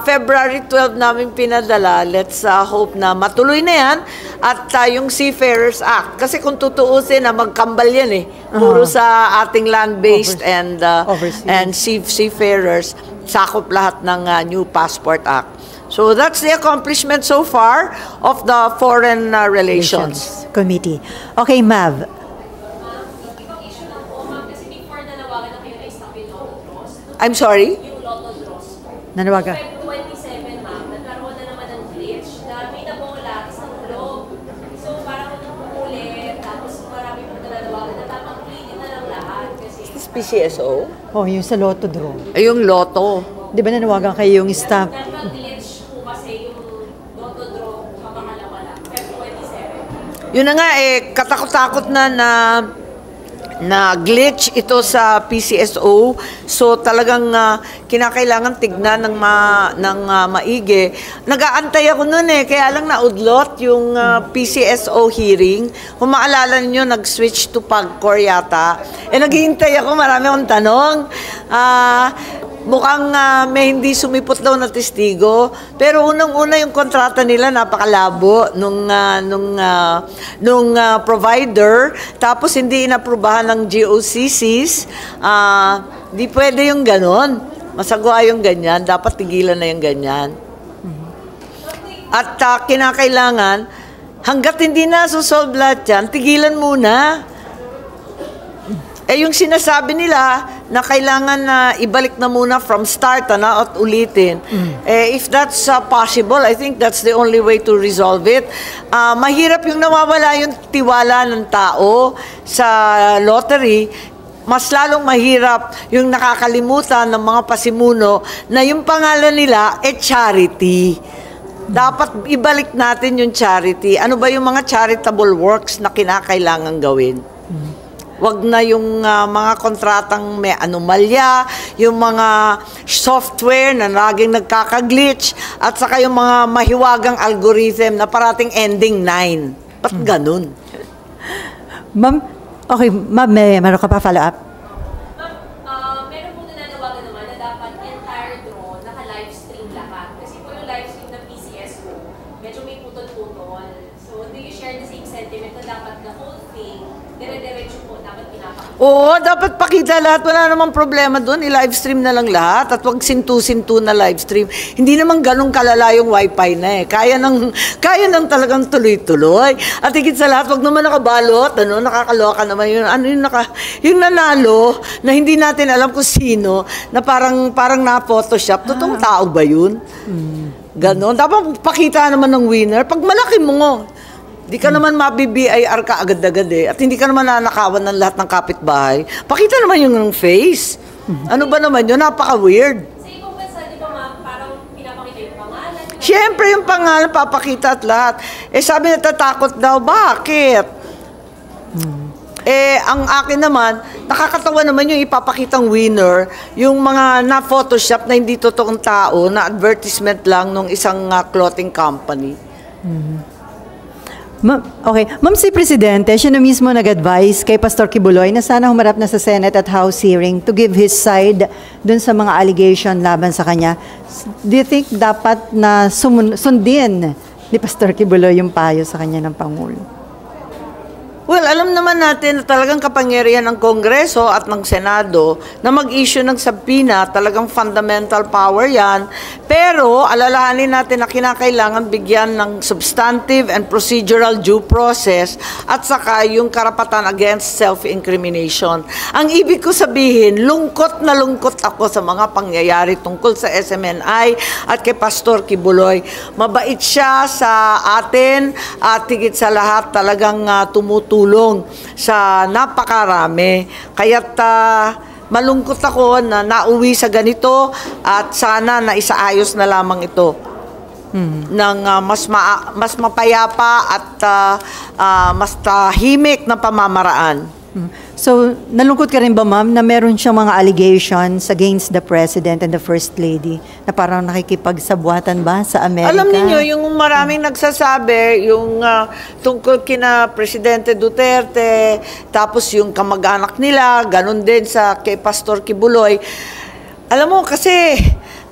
February 12 namin pinadala. Let's hope na matuloy na yan. At yung Seafarers Act. Kasi kung tutuusin na magkambal yan eh. Puro sa ating land-based and seafarers. Sakop lahat ng new Passport Act. So that's the accomplishment so far of the Foreign Relations Committee. Okay, Mav. I'm sorry? Yung Lotto draws po. Nanawagan. Feb 27, ma'am, nagkaroon na naman ng glitch na may nabola sa loob. So parang umulit, tapos marami pong nananawagan na dapat cleanin na lang lahat. Kasi PCSO? Oh, yung sa Lotto draw. Ay, yung Lotto. Di ba nanawagan kayo yung staff? nagka-glitch po kasi yung Lotto draw kapangalawa lang. Feb 27. Yun na nga katakot-takot na glitch ito sa PCSO. So talagang kinakailangan tignan ng maigi. Nag-aantay ako noon kaya lang naudlot yung PCSO hearing. Kung maalala niyo, nag-switch to PAGCOR yata. Naghihintay ako, marami akong tanong. Mukhang may hindi sumipot daw na testigo. Pero unang-una yung kontrata nila napakalabo nung provider. Tapos hindi inaprubahan ng GOCCs. Di pwede yung ganon. Masagwa yung ganyan. Dapat tigilan na yung ganyan. At kinakailangan, hanggat hindi na susolve lahat yan, tigilan muna. Yung sinasabi nila na kailangan na ibalik na muna from start at ulitin. If that's possible, I think that's the only way to resolve it. Mahirap yung nawawala yung tiwala ng tao sa lottery. Mas lalong mahirap yung nakakalimutan ng mga pasimuno na yung pangalan nila charity. Dapat ibalik natin yung charity. Ano ba yung mga charitable works na kinakailangan gawin? Wag na yung mga kontratang may anomalya, yung mga software na laging nagkakaglitch, at saka yung mga mahiwagang algorithm na parating ending 9. Ba't ganun? Ma'am, okay, ma'am, meron ka pa follow-up? Ma'am, meron po nananawagan naman na dapat entire draw naka-livestream lahat. Kasi po yung livestream ng PCSO, medyo may putol-putol. So, do you share the same sentiment na dapat the whole thing, dire-diretso po, dapat pinapakita? Oo, dapat pakita lahat. Wala namang problema doon. I-livestream na lang lahat. At wag sintu-sintu na livestream. Hindi naman ganun kalala yung wifi na Kaya nang talagang tuloy-tuloy. At higit sa lahat, wag naman nakabalot. Nakakaloka naman yun. Yung nanalo, na hindi natin alam kung sino, na parang na-photoshop. Totoong tao ba yun? Ganon. Dapat pakita naman ng winner. Pag malaki mo, di ka naman mabi-BIR ka agad-agad At hindi ka naman nanakawan ng lahat ng kapitbahay. Pakita naman yung face. Ano ba naman yun? Napaka-weird. Sa ibang bansa, di ba ma'am, parang pinapakita yung pangalan? Siyempre yung pangalan, papakita at lahat. Sabi natatakot daw, bakit? Ang akin naman, nakakatawa naman yung ipapakitang winner, yung mga na-photoshop na hindi totoong tao, na advertisement lang nung isang clothing company. Okay. Ma'am, si Presidente, siya na mismo nag-advise kay Pastor Kibuloy na sana humarap na sa Senate at House hearing to give his side dun sa mga allegation laban sa kanya. Do you think dapat na sundin ni Pastor Kibuloy yung payo sa kanya ng Pangulo? Well, alam naman natin na talagang kapangyarihan ng Kongreso at ng Senado na mag-issue ng subpoena, talagang fundamental power yan. Pero alalahanin natin na kinakailangan bigyan ng substantive and procedural due process at saka yung karapatan against self-incrimination. Ang ibig ko sabihin, lungkot na lungkot ako sa mga pangyayari tungkol sa SMNI at kay Pastor Kibuloy. Mabait siya sa atin at higit sa lahat talagang tumutulong sa napakarami. Kaya't malungkot ako na nauwi sa ganito at sana na isaayos na lamang ito ng mas mapayapa at mas tahimik na pamamaraan. So, nalungkot ka rin ba, ma'am, na meron siyang mga allegations against the President and the First Lady na parang nakikipagsabwatan ba sa Amerika? Alam niyo yung maraming nagsasabi, yung tungkol kina Presidente Duterte, tapos yung kamag-anak nila, ganun din sa kay Pastor Kibuloy. Alam mo, kasi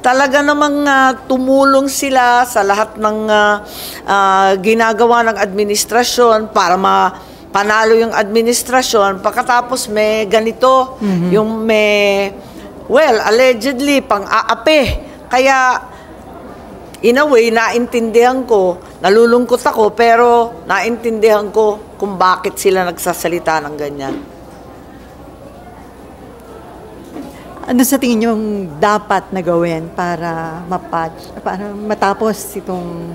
talaga namang tumulong sila sa lahat ng ginagawa ng administrasyon para panalo yung administrasyon, pagkatapos may ganito, yung may, well, allegedly, pang-aape. Kaya, in a way, naintindihan ko, nalulungkot ako, pero naintindihan ko kung bakit sila nagsasalita ng ganyan. Ano sa tingin yung dapat na gawin para para matapos itong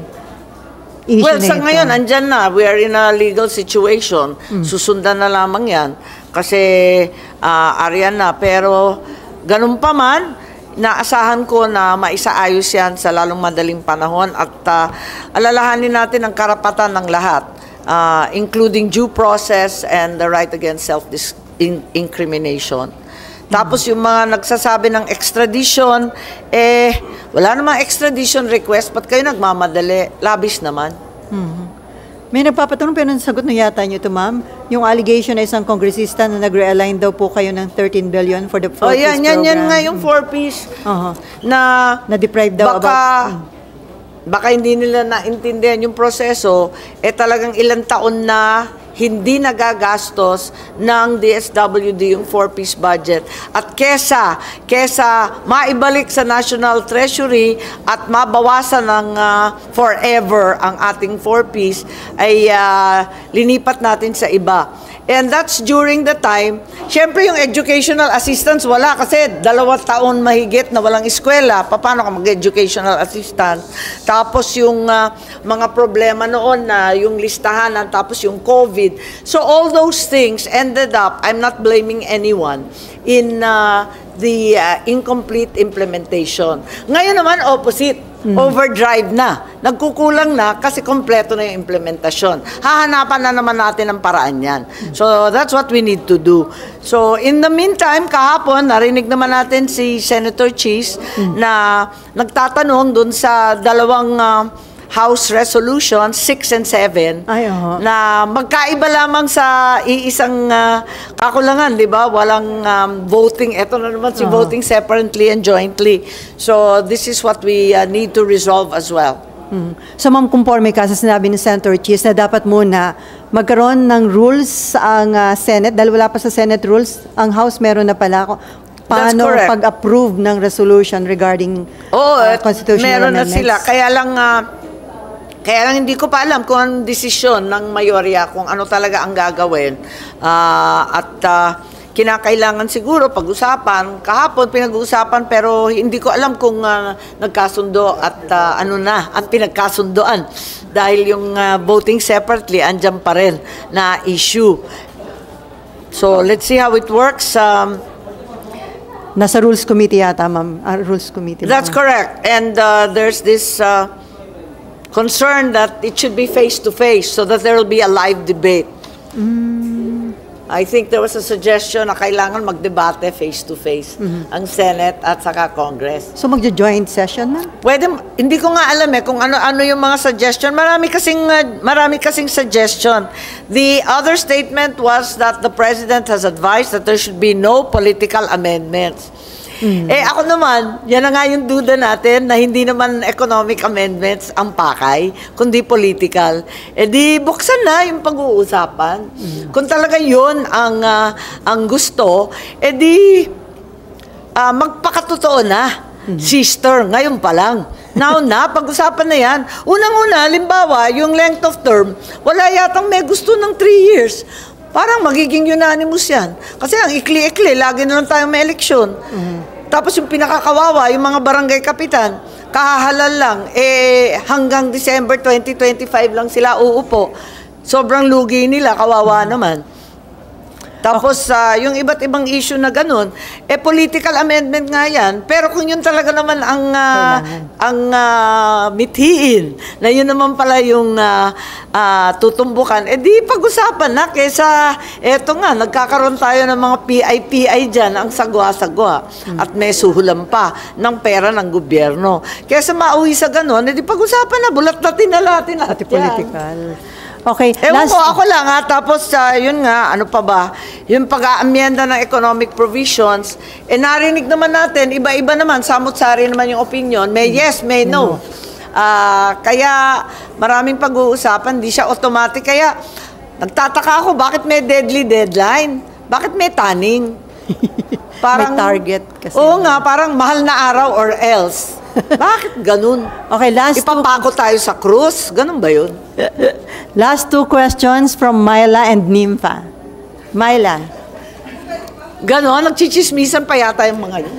issue Well, na sa ito? ngayon, andyan na. We are in a legal situation. Susundan na lamang yan. Kasi, ariyan na. Pero, ganun pa man, naasahan ko na maisaayos yan sa lalong madaling panahon. At alalahanin natin ang karapatan ng lahat, including due process and the right against self-incrimination. Tapos yung mga nagsasabi ng extradition, wala namang extradition request, ba't kayo nagmamadali? Labis naman. May nagpapatanong pero nasagot na yata nyo ito, ma'am. Yung allegation na isang kongresista na nag-realign daw po kayo ng 13 billion for the 4-piece program. Yan nga yung 4-piece na-deprive daw baka hindi nila naintindihan yung proseso, talagang ilang taon na hindi nagagastos ng DSWD yung 4-piece budget. At kesa maibalik sa National Treasury at mabawasan ng forever ang ating 4-piece, ay linipat natin sa iba. And that's during the time, syempre yung educational assistance wala kasi 2 taon mahigit na walang eskwela. Paano ka mag-educational assistant? Tapos yung mga problema noon na yung listahanan, tapos yung COVID. So all those things ended up, I'm not blaming anyone, in the incomplete implementation. Ngayon naman, opposite. Overdrive na. Nagkukulang na kasi kompleto na yung implementasyon. Hahanapan na naman natin ang paraan yan. So, that's what we need to do. So, in the meantime, kahapon, narinig naman natin si Senator Cheese na nagtatanong dun sa dalawang House Resolution 6 and 7 na magkaiba lamang sa iisang kakulangan, di ba? Walang voting. Ito na naman si voting separately and jointly. So this is what we need to resolve as well. So ma'am, conforme ka sa sinabi ni Senator Cheese na dapat muna magkaroon ng rules ang Senate dahil wala pa sa Senate rules, ang House meron na pala. Paano pag-approve ng resolution regarding constitutional meron na sila. Kaya lang hindi ko pa alam kung anong desisyon ng mayorya, kung ano talaga ang gagawin. Kinakailangan siguro pag-usapan. Kahapon pinag-uusapan pero hindi ko alam kung nagkasundo at ano na ang pinagkasundoan. Dahil yung voting separately, andyan pa rin na issue. So let's see how it works. Nasa Rules Committee yata, ma'am. Rules Committee. That's correct. And there's this concern that it should be face-to-face so that there will be a live debate. I think there was a suggestion na kailangan magdebate face-to-face ang Senate at saka Congress. So magjo-joint session na? Pwede, hindi ko nga alam kung ano yung mga suggestion. Marami kasing suggestion. The other statement was that the President has advised that there should be no political amendments. Ako naman, yan na nga yung duda natin na hindi naman economic amendments ang pakay, kundi political. Di buksan na yung pag-uusapan. Kung talaga yun ang gusto, di magpakatotoo na. Sister, ngayon pa lang. Now na, pag-usapan na yan. Unang-una, halimbawa, yung length of term, wala yatang may gusto ng 3 years. Parang magiging unanimous yan. Kasi ang ikli-ikli, lagi na lang tayong may eleksyon. Tapos yung pinakakawawa, yung mga barangay kapitan, kahahalal lang, hanggang December 2025 lang sila uupo. Sobrang lugi nila, kawawa naman. Tapos, yung iba't ibang issue na ganun, political amendment nga yan. Pero kung yun talaga naman ang mithiin, na yun naman pala yung tutumbukan, di pag-usapan na. Kesa, eto nga, nagkakaroon tayo ng mga PI dyan, ang sagwa-sagwa. At may suhulan pa ng pera ng gobyerno. Kesa mauwi sa ganun, di pag-usapan na, bulat-latin na lahat Pati political. Okay, Ewan ko, ako lang ha. Tapos, yun nga, ano pa ba? Yung pag-aamyenda ng economic provisions, narinig naman natin, iba-iba naman, samut-sari naman yung opinion. May yes, may no. Kaya, maraming pag-uusapan, di siya automatic. Kaya, nagtataka ako, bakit may deadly deadline? Bakit may tanning? May target kasi. Oo nga, parang mahal na araw or else. Bakit ganun? Okay, Ipapako tayo sa cruise? Ganun ba yun? Last 2 questions from Myla and Nympha. Myla. Ganon, nagchichismisan pa yata yung mga yun.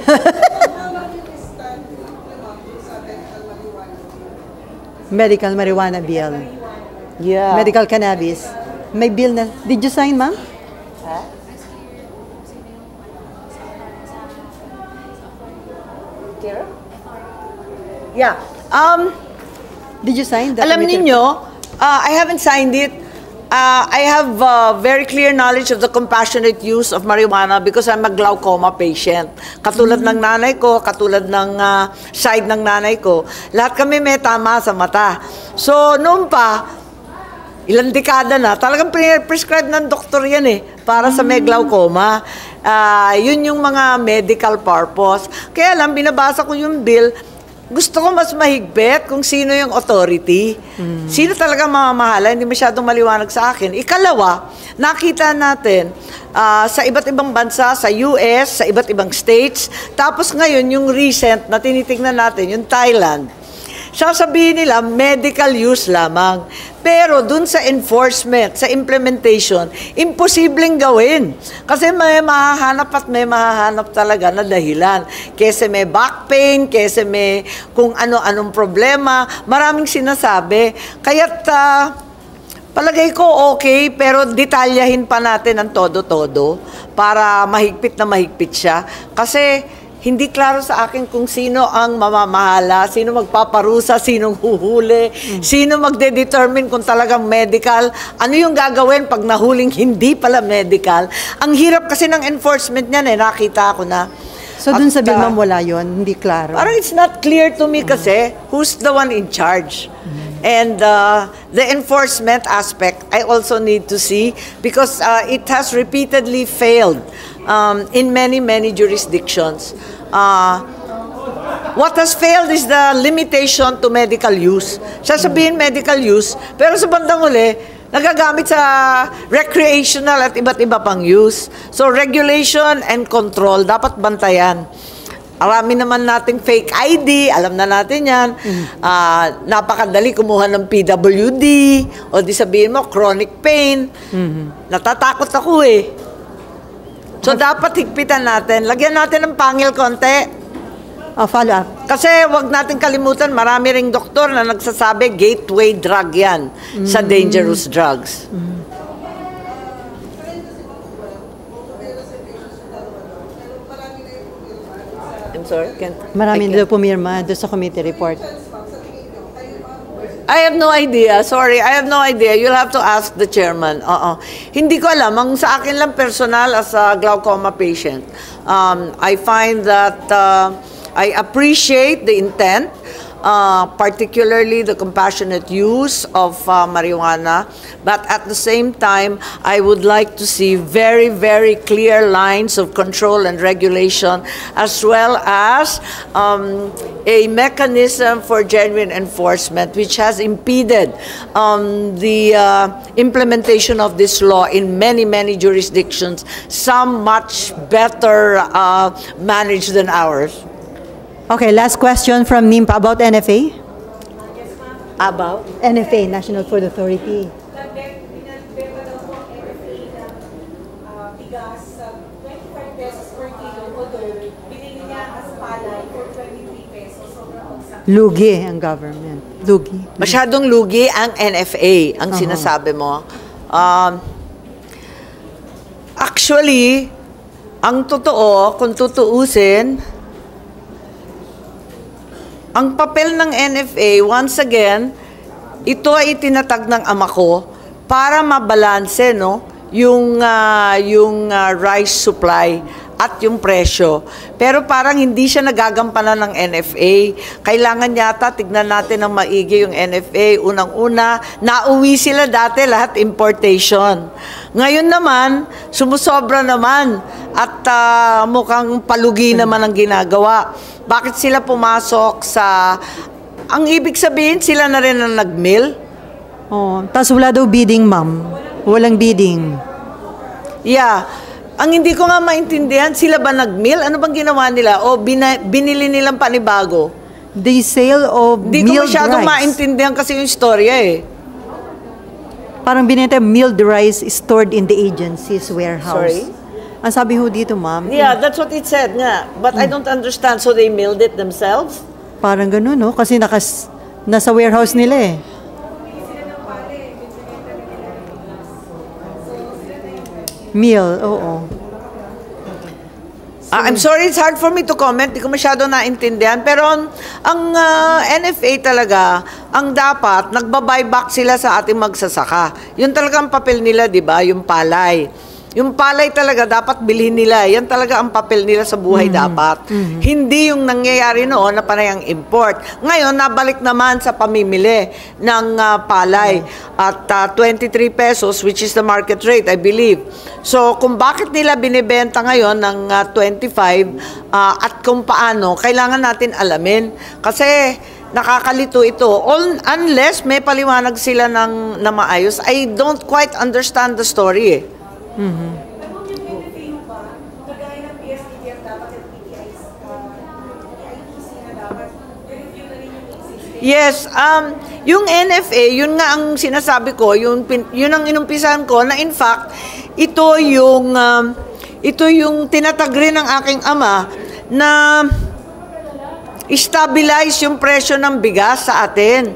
Medical marijuana bill. Yeah. Medical cannabis. May bill na. Did you sign, ma'am? Yeah. Did you sign that? Alam ninyo, I haven't signed it. I have very clear knowledge of the compassionate use of marijuana because I'm a glaucoma patient. Katulad ng nanay ko, katulad ng side ng nanay ko, lahat kami may tama sa mata. So, noon pa, ilang dekada na, talagang prescribe ng doktor yan para sa may glaucoma. Yun yung mga medical purpose. Kaya lang, binabasa ko yung bill, gusto ko mas mahigpit kung sino yung authority. Sino talaga mamamahala, hindi masyadong maliwanag sa akin. Ikalawa, nakita natin sa iba't ibang bansa, sa US, sa iba't ibang states. Tapos ngayon, yung recent na tinitingnan natin, yung Thailand. Sasabihin nila, medical use lamang. Pero dun sa enforcement, sa implementation, imposibleng gawin. Kasi may mahahanap at may mahahanap talaga na dahilan. Kesa may back pain, kesa may kung ano-anong problema, maraming sinasabi. Kaya't palagay ko okay, pero detalyahin pa natin ang todo-todo para mahigpit na mahigpit siya. Kasi hindi klaro sa akin kung sino ang mamamahala, sino magpaparusa, sinong huhuli, sino magde-determine kung talagang medical, ano yung gagawin pag nahuling hindi pala medical. Ang hirap kasi ng enforcement niyan nakita ko na. So dun sa bill, ma'am, wala yun? Hindi klaro? Parang it's not clear to me kasi who's the one in charge. And the enforcement aspect, I also need to see because it has repeatedly failed in many, many jurisdictions. What has failed is the limitation to medical use. Sasabihin medical use, pero sa bandang uli, nagagamit sa recreational at iba't iba pang use. So regulation and control, dapat bantayan. Arami naman nating fake ID, alam na natin yan. Napakadali kumuha ng PWD, o di sabihin mo, chronic pain. Natatakot ako So dapat higpitan natin. Lagyan natin ng pangil konti. Follow up. Kasi wag natin kalimutan, marami ring doktor na nagsasabi gateway drug yan sa dangerous drugs. I'm sorry? Marami na pumirma doon sa committee report. I have no idea. Sorry, I have no idea. You'll have to ask the chairman. Hindi ko alam. Ang sa akin lang personal as a glaucoma patient, I find that I appreciate the intent. particularly the compassionate use of marijuana. But at the same time, I would like to see very, very clear lines of control and regulation, as well as a mechanism for genuine enforcement, which has impeded the implementation of this law in many, many jurisdictions, some much better managed than ours. Okay, last question from NIMPA about NFA. About? NFA, National Food Authority. Nagbenta daw po ang NFA ng bigas sa 25 pesos per kilo, although binili niya as palay for 23 pesos. Sobrang sa Lugi ang government. Lugi. Masyadong lugi ang NFA, ang sinasabi mo. Actually, ang totoo, kung tutuusin, ang papel ng NFA, once again, ito ay itinatag ng ama ko para mabalanse, no, yung rice supply at yung presyo. Pero parang hindi siya nagagampanan ng NFA. Kailangan yata tignan natin ng maigi yung NFA. Unang-una, nauwi sila dati lahat importation. Ngayon naman, sumusobra naman at mukhang palugi naman ang ginagawa. Bakit sila pumasok sa... Ang ibig sabihin, sila na rin ang nag-mill? Oh, tapos wala daw bidding, ma'am. Walang bidding. Yeah. Ang hindi ko nga maintindihan, sila ba nag-mill? Ano bang ginawa nila? O binili nilang panibago? The sale of Hindi ko milled masyadong rice. maintindihan kasi yung storya eh. Parang binenta milled rice stored in the agency's warehouse. Sorry? Ang sabi ho dito, ma'am. Yeah, that's what it said nga. But I don't understand. So they milled it themselves? Parang ganun, no? Kasi nasa warehouse nila eh. Meal, oo. I'm sorry, it's hard for me to comment. Di ko masyado naintindihan. Pero ang NFA talaga, ang dapat, nagbabuyback sila sa ating magsasaka. Yun talaga ang papel nila, di ba? Yung palay. Yung palay talaga, dapat bilhin nila. Yan talaga ang papel nila sa buhay dapat. Hindi yung nangyayari noon na panayang import. Ngayon, nabalik naman sa pamimili ng palay at 23 pesos, which is the market rate, I believe. So, kung bakit nila binibenta ngayon ng 25 at kung paano, kailangan natin alamin. Kasi nakakalito ito. Unless may paliwanag sila na maayos, I don't quite understand the story eh. Pero yung NFA ba, kagaya ng PSDF dapat at PTIC na dapat, review na rin yung existing. Yes, yung NFA, yun nga ang sinasabi ko, yun ang inumpisahan ko na in fact, ito yung tinatag rin ng aking ama na stabilize yung presyo ng bigas sa atin.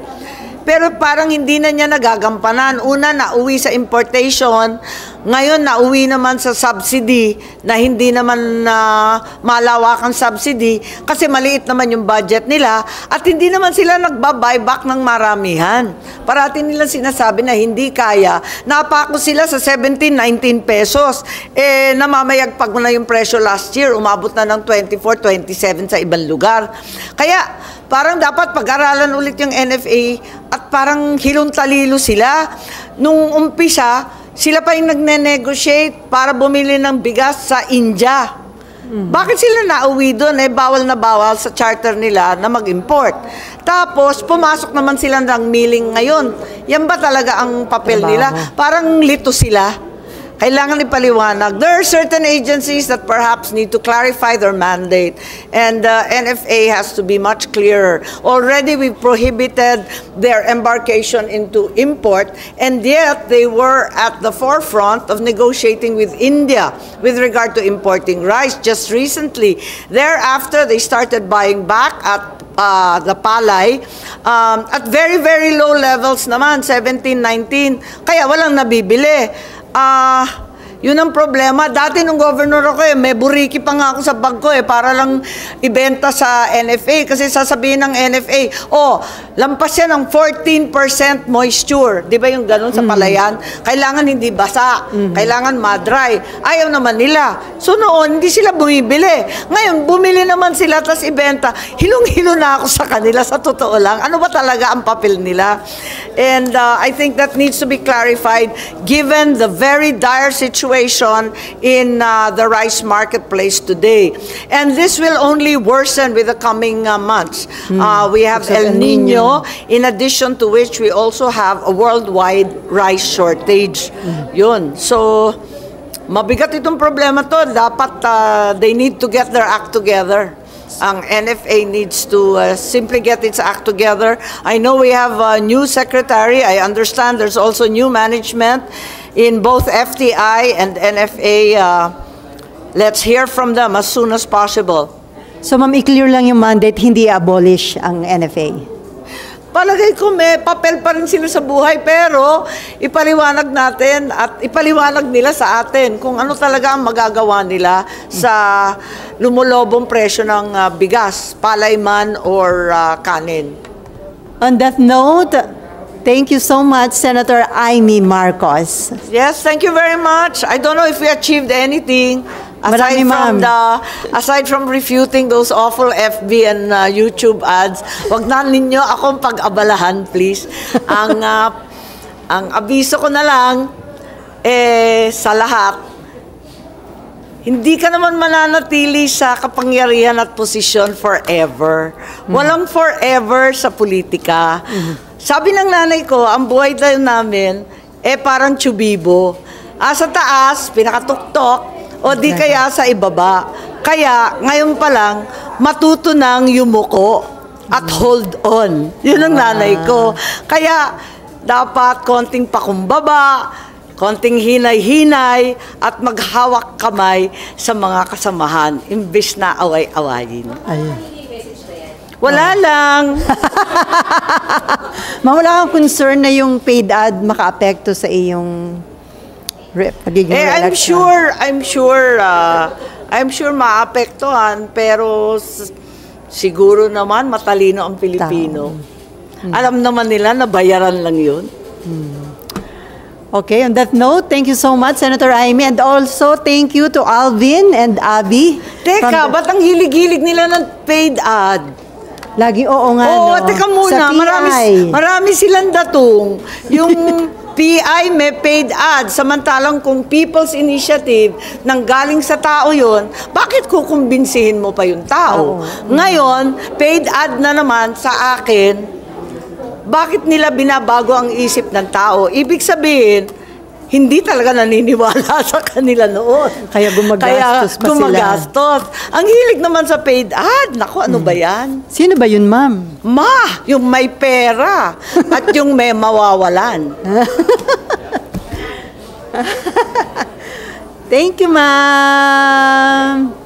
Pero parang hindi na niya nagagampanan. Una, nauwi sa importation. Ngayon, nauwi naman sa subsidy na hindi naman malawakang subsidy kasi maliit naman yung budget nila at hindi naman sila nagbabuyback ng maramihan. Parati nilang sinasabi na hindi kaya. Napako sila sa 17, 19 pesos. Namamayagpag na yung presyo last year. Umabot na ng 24, 27 sa ibang lugar. Kaya, parang dapat pag-aralan ulit yung NFA at parang hilong-talilo sila. Nung umpisa, sila pa yung nagne-negotiate para bumili ng bigas sa India. Bakit sila nauwi doon? Bawal na bawal sa charter nila na mag-import. Tapos, pumasok naman sila ng milling ngayon. Yan ba talaga ang papel nila? Parang lito sila. Kailangan ipaliwanag. There are certain agencies that perhaps need to clarify their mandate, and NFA has to be much clearer. Already we've prohibited their embarkation into import, and yet they were at the forefront of negotiating with India with regard to importing rice just recently. Thereafter, they started buying back at the palay at very, very low levels naman, 17, 19. Kaya walang nabibili. Yun ang problema. Dati nung governor ako may buriki pa nga ako sa bag ko para lang ibenta sa NFA. Kasi sasabihin ng NFA, lampas yan ng 14% moisture. Di ba yung ganun sa palayan? Kailangan hindi basa. Kailangan madry. Ayaw naman nila. So noon, hindi sila bumibili. Ngayon, bumili naman sila, tas ibenta. Hilong-hilo na ako sa kanila, sa totoo lang. Ano ba talaga ang papel nila? And I think that needs to be clarified given the very dire situation in the rice marketplace today. And this will only worsen with the coming months. We have El Nino, in addition to which we also have a worldwide rice shortage. Yun. So, mabigat itong problema to. Dapat they need to get their act together. Ang NFA needs to simply get its act together. I know we have a new secretary. I understand there's also new management in both FTI and NFA. Let's hear from them as soon as possible. So ma'am, i-clear lang yung mandate, hindi abolish ang NFA. Palagay ko may papel pa rin sila sa buhay, pero ipaliwanag natin at ipaliwanag nila sa atin kung ano talaga ang magagawa nila sa lumulobong presyo ng bigas, palay man or kanin. On that note, thank you so much, Senator Amy Marcos. Yes, thank you very much. I don't know if we achieved anything aside from refuting those awful FB and YouTube ads. Wag na ninyo akong pag-abalahan, please. Ang abiso ko na lang sa lahat, hindi ka naman mananatili sa kapangyarihan at posisyon forever. Walang forever sa politika. Sabi ng nanay ko, ang buhay tayo namin, parang tsubibo. Sa taas, pinakatuktok, o di kaya sa ibaba. Kaya, ngayon pa lang, matuto nang yumuko at hold on. Yun ang nanay ko. Kaya, dapat konting pakumbaba, konting hinay-hinay, at maghawak kamay sa mga kasamahan, imbis na away-awayin. Wala lang. Ma'am, wala kang concern na yung paid ad maka-apekto sa iyong pagiging I'm sure maapektuhan, pero siguro naman matalino ang Pilipino. Alam naman nila na bayaran lang yun. Okay, on that note, thank you so much, Senator Amy, and also thank you to Alvin and Abby. Teka, ba't ang hilig-hilig nila ng paid ad? Lagi, oo nga, no? Teka muna, marami silang datong. Yung PI may paid ad, samantalang kung People's Initiative nang galing sa tao yon, bakit kukumbinsihin mo pa yung tao? Ngayon, paid ad na naman sa akin, bakit nila binabago ang isip ng tao? Ibig sabihin, hindi talaga naniniwala sa kanila noon. Kaya gumagastos pa sila. Ang hilig naman sa paid ad. Naku, ano ba yan? Sino ba yun, ma'am? Yung may pera at yung may mawawalan. Thank you, ma'am.